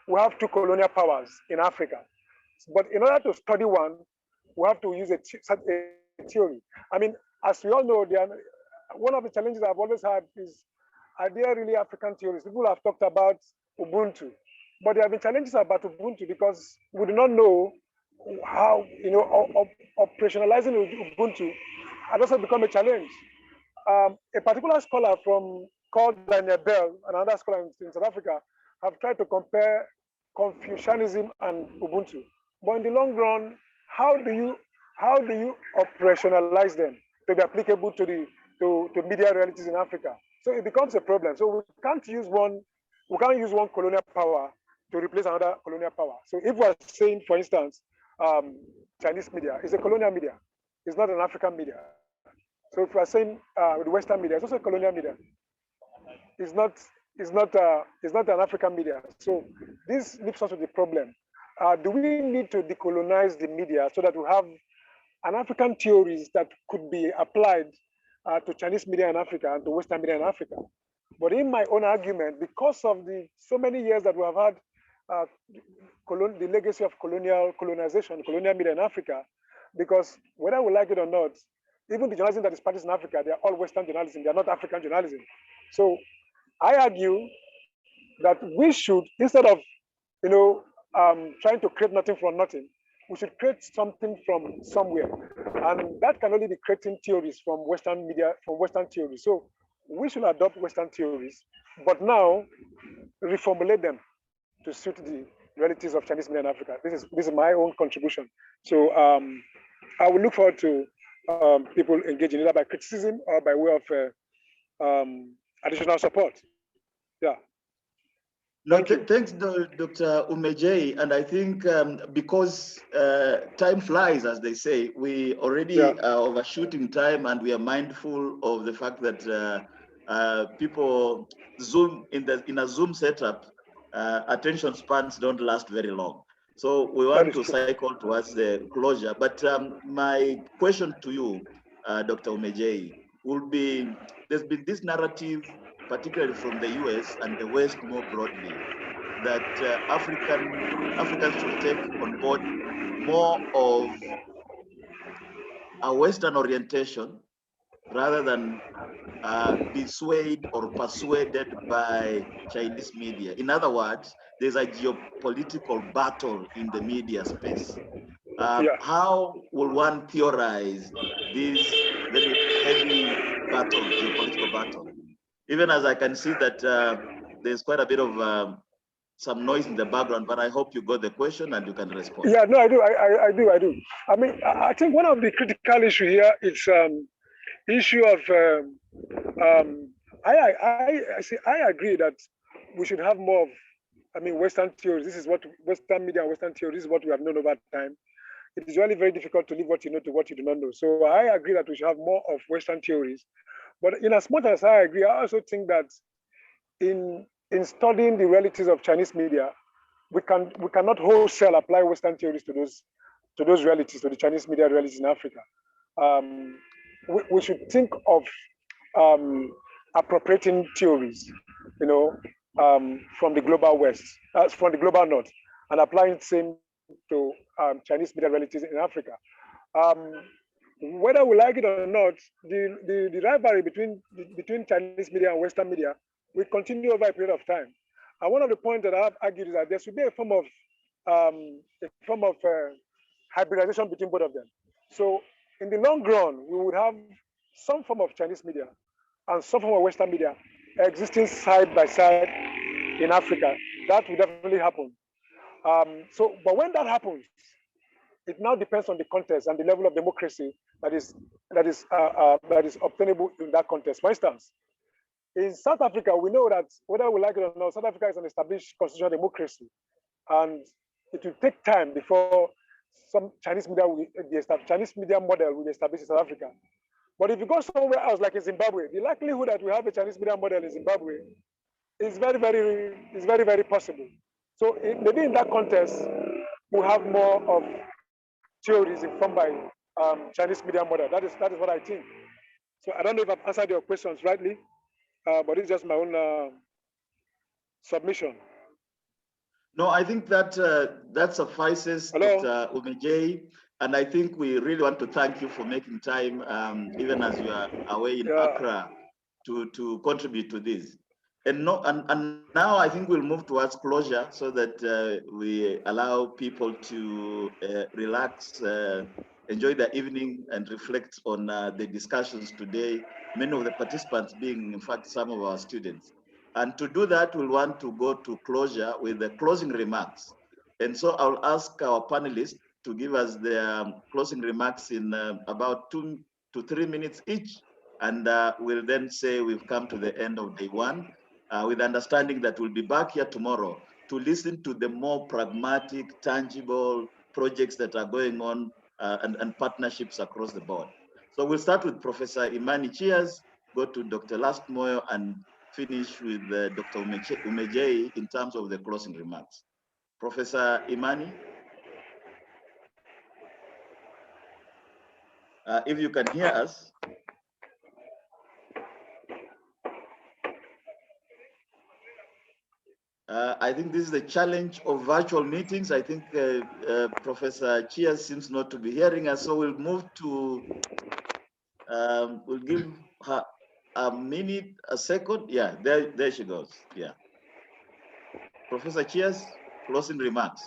we have two colonial powers in Africa. But in order to study one, we have to use a theory. I mean, as we all know, one of the challenges I've always had is, are there really African theories? People have talked about Ubuntu, but there have been challenges about Ubuntu because we do not know how, operationalizing Ubuntu has also become a challenge. A particular scholar called Daniel Bell, another scholar in South Africa, have tried to compare Confucianism and Ubuntu. But in the long run, how do you operationalize them to be applicable to media realities in Africa? So it becomes a problem. So we can't use one colonial power to replace another colonial power. So if we're saying, for instance, Chinese media is a colonial media, it's not an African media. So if we're saying the Western media, it's also a colonial media. It's not an African media. So this leaves us with the problem. Do we need to decolonize the media so that we have an African theories that could be applied to Chinese media in Africa and to Western media in Africa? But in my own argument, because of the so many years that we have had the legacy of colonial media in Africa, because whether we like it or not, even the journalism that is practiced in Africa, they are all Western journalism, they are not African journalism. So I argue that we should, instead of trying to create nothing from nothing, we should create something from somewhere. And that can only be creating theories from Western media, from Western theories. So we should adopt Western theories, but now reformulate them to suit the realities of Chinese media in Africa. This is my own contribution. So I will look forward to people engaging either by criticism or by way of additional support. Yeah. No, thanks, Dr. Umejei. And I think because time flies, as they say, we already are overshooting time, and we are mindful of the fact that people Zoom in a Zoom setup, attention spans don't last very long. So we want to cycle towards the closure. But my question to you, Dr. Umejei, would be: there's been this narrative, particularly from the US and the West more broadly, that Africans should take on board more of a Western orientation rather than be swayed or persuaded by Chinese media. In other words, there's a geopolitical battle in the media space. How will one theorize this very heavy battle, geopolitical battle? Even as I can see that there's quite a bit of some noise in the background, but I hope you got the question and you can respond. Yeah, no, I do. I do. I mean, I think one of the critical issue here is issue of. I agree that we should have more of. I mean, Western theories. This is what Western media and Western theories is what we have known over time. It is really very difficult to leave what you know to what you do not know. So I agree that we should have more of Western theories. But in as much as I agree, I also think that in studying the realities of Chinese media, we cannot wholesale apply Western theories to those realities, to the Chinese media realities in Africa. We should think of appropriating theories, from the global West, from the global North, and applying the same to Chinese media realities in Africa. Whether we like it or not, the rivalry between Chinese media and Western media will continue over a period of time. And one of the points that I have argued is that there should be a form of hybridization between both of them. So in the long run, we would have some form of Chinese media and some form of Western media existing side by side in Africa. That will definitely happen. But when that happens, it now depends on the context and the level of democracy that is obtainable in that context. For instance, in South Africa, we know that whether we like it or not, South Africa is an established constitutional democracy, and it will take time before some Chinese media model will be established in South Africa. But if you go somewhere else, like in Zimbabwe, the likelihood that we have a Chinese media model in Zimbabwe is very, very possible. So maybe in that context, we have more of theories informed by Chinese media model. That is what I think. So I don't know if I've answered your questions rightly, but it's just my own submission. No, I think that suffices, Dr. Umejei. And I think we really want to thank you for making time, even as you are away in Accra, to contribute to this. And now I think we'll move towards closure so that we allow people to relax, enjoy the evening, and reflect on the discussions today, many of the participants being, in fact, some of our students. And to do that, we'll want to go to closure with the closing remarks. And so I'll ask our panelists to give us their closing remarks in about 2 to 3 minutes each. And we'll then say we've come to the end of day one, with understanding that we'll be back here tomorrow to listen to the more pragmatic, tangible projects that are going on and partnerships across the board. So we'll start with Professor Imani Chias, go to Dr. Last Moyo, and finish with Dr. Umejei in terms of the closing remarks. Professor Imani? If you can hear us. I think this is the challenge of virtual meetings. I think Professor Chias seems not to be hearing us, so we'll move to, we'll give her a minute, a second. Yeah, there she goes. Yeah. Professor Chias, closing remarks.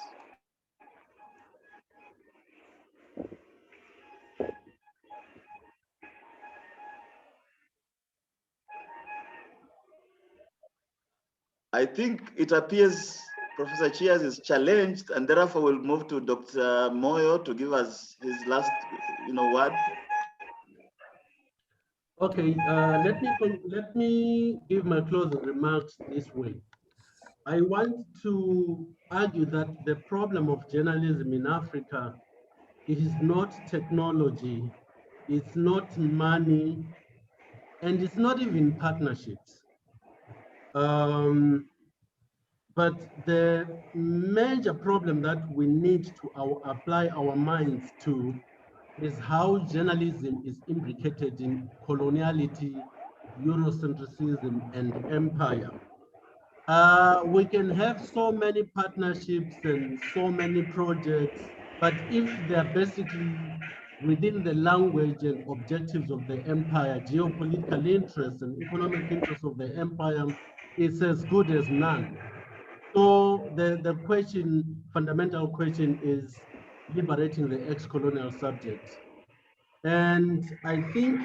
I think it appears Professor Chiaz is challenged, and therefore we'll move to Dr. Moyo to give us his last, word. Okay, let me give my closing remarks this way. I want to argue that the problem of journalism in Africa, it is not technology, it's not money, and it's not even partnerships. But the major problem that we need to apply our minds to is how journalism is imbricated in coloniality, Eurocentrism, and empire. We can have so many partnerships and so many projects, but if they're basically within the language and objectives of the empire, geopolitical interests and economic interests of the empire, it's as good as none. So the fundamental question is liberating the ex-colonial subject. And I think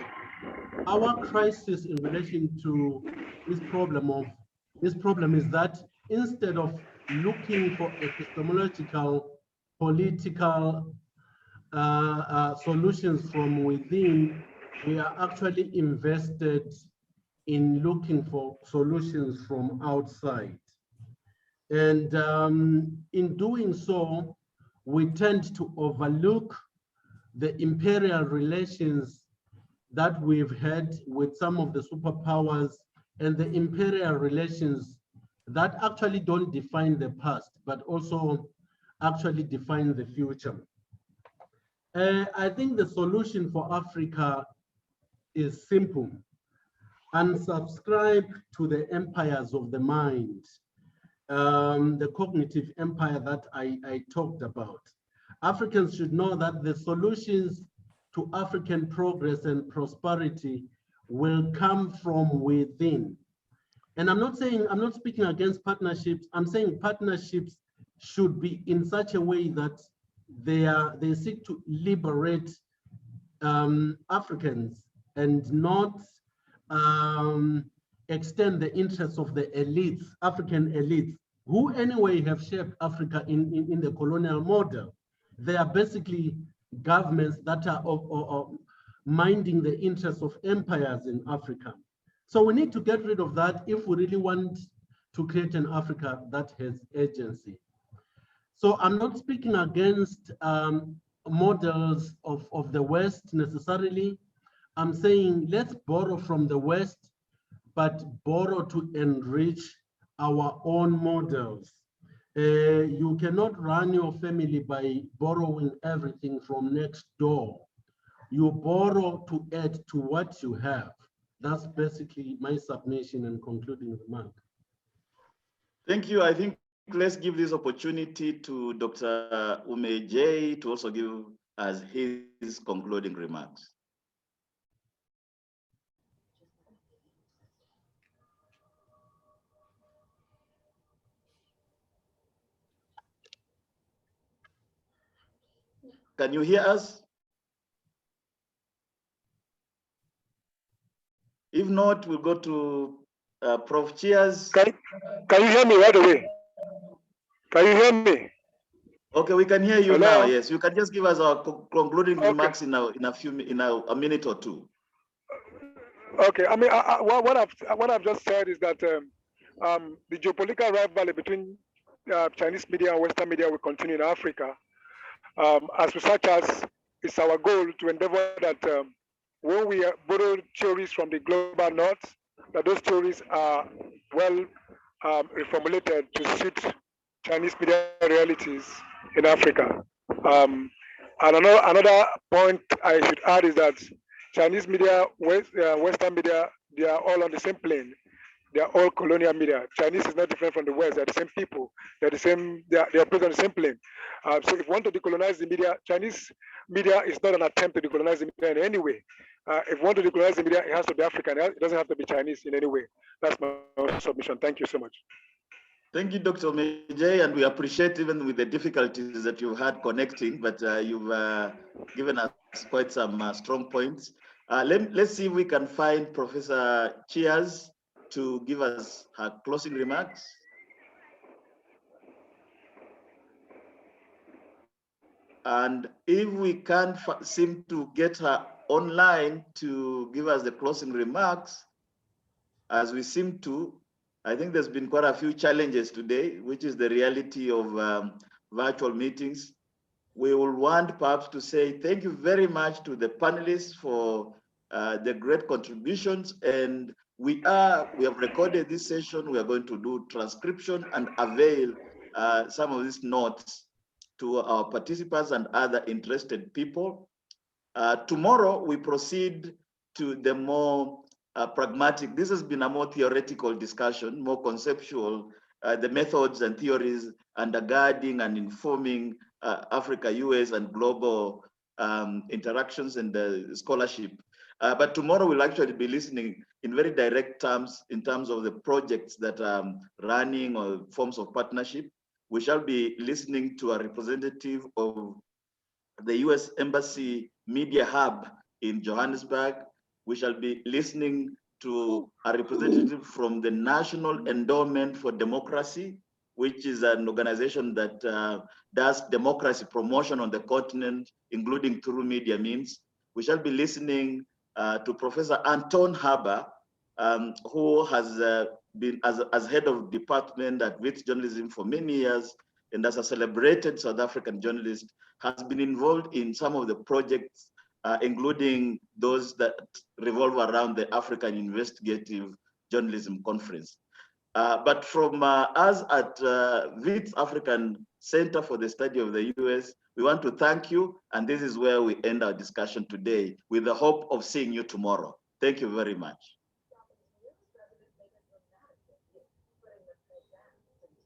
our crisis in relation to this problem is that instead of looking for epistemological, political solutions from within, we are actually invested in looking for solutions from outside. And in doing so, we tend to overlook the imperial relations that we've had with some of the superpowers and the imperial relations that actually don't define the past, but also actually define the future. I think the solution for Africa is simple. Unsubscribe to the empires of the mind, the cognitive empire that I talked about. Africans should know that the solutions to African progress and prosperity will come from within. And I'm not speaking against partnerships. I'm saying partnerships should be in such a way that they seek to liberate Africans and not extend the interests of the elites, African elites, who anyway have shaped Africa in the colonial model. They are basically governments that are minding the interests of empires in Africa. So we need to get rid of that if we really want to create an Africa that has agency. So I'm not speaking against models of the West necessarily. I'm saying let's borrow from the West, but borrow to enrich our own models. You cannot run your family by borrowing everything from next door. You borrow to add to what you have. That's basically my submission and concluding remark. Thank you. I think let's give this opportunity to Dr. Umeje to also give us his concluding remarks. Can you hear us? If not, we'll go to Prof. Chiaz. Can you hear me right away? Can you hear me? Okay, we can hear you Hello? now. Yes, you can just give us our concluding remarks in a minute or two. Okay, I mean, what I've just said is that the geopolitical rivalry between Chinese media and Western media will continue in Africa. As researchers, it's our goal to endeavor that when we borrow theories from the global north, that those theories are well reformulated to suit Chinese media realities in Africa. And another point I should add is that Chinese media, Western media, they are all on the same plane. They are all colonial media. Chinese is not different from the West. They're the same people. They're the same. They are placed on the same plane. So if we want to decolonize the media, Chinese media is not an attempt to decolonize the media in any way. If we want to decolonize the media, it has to be African. It doesn't have to be Chinese in any way. That's my submission. Thank you so much. Thank you, Dr. Mejay, and we appreciate even with the difficulties that you've had connecting, but you've given us quite some strong points. Let's see if we can find Professor Chiaz to give us her closing remarks. And if we can't seem to get her online to give us the closing remarks, as we seem to, I think there's been quite a few challenges today, which is the reality of virtual meetings. We will want perhaps to say thank you very much to the panelists for the great contributions. And we have recorded this session. We are going to do transcription and avail some of these notes to our participants and other interested people. Tomorrow, we proceed to the more pragmatic. This has been a more theoretical discussion, more conceptual, the methods and theories undergirding and informing Africa, US, and global interactions and scholarship. But tomorrow we'll actually be listening in very direct terms in terms of the projects that are running or forms of partnership. We shall be listening to a representative of the US Embassy Media Hub in Johannesburg. We shall be listening to a representative from the National Endowment for Democracy, which is an organization that does democracy promotion on the continent, including through media means. We shall be listening to Professor Anton Haber, who has been as head of department at Wits journalism for many years, and as a celebrated South African journalist, has been involved in some of the projects, including those that revolve around the African Investigative Journalism Conference. But from us at Wits African Center for the Study of the US, we want to thank you, and this is where we end our discussion today with the hope of seeing you tomorrow. Thank you very much.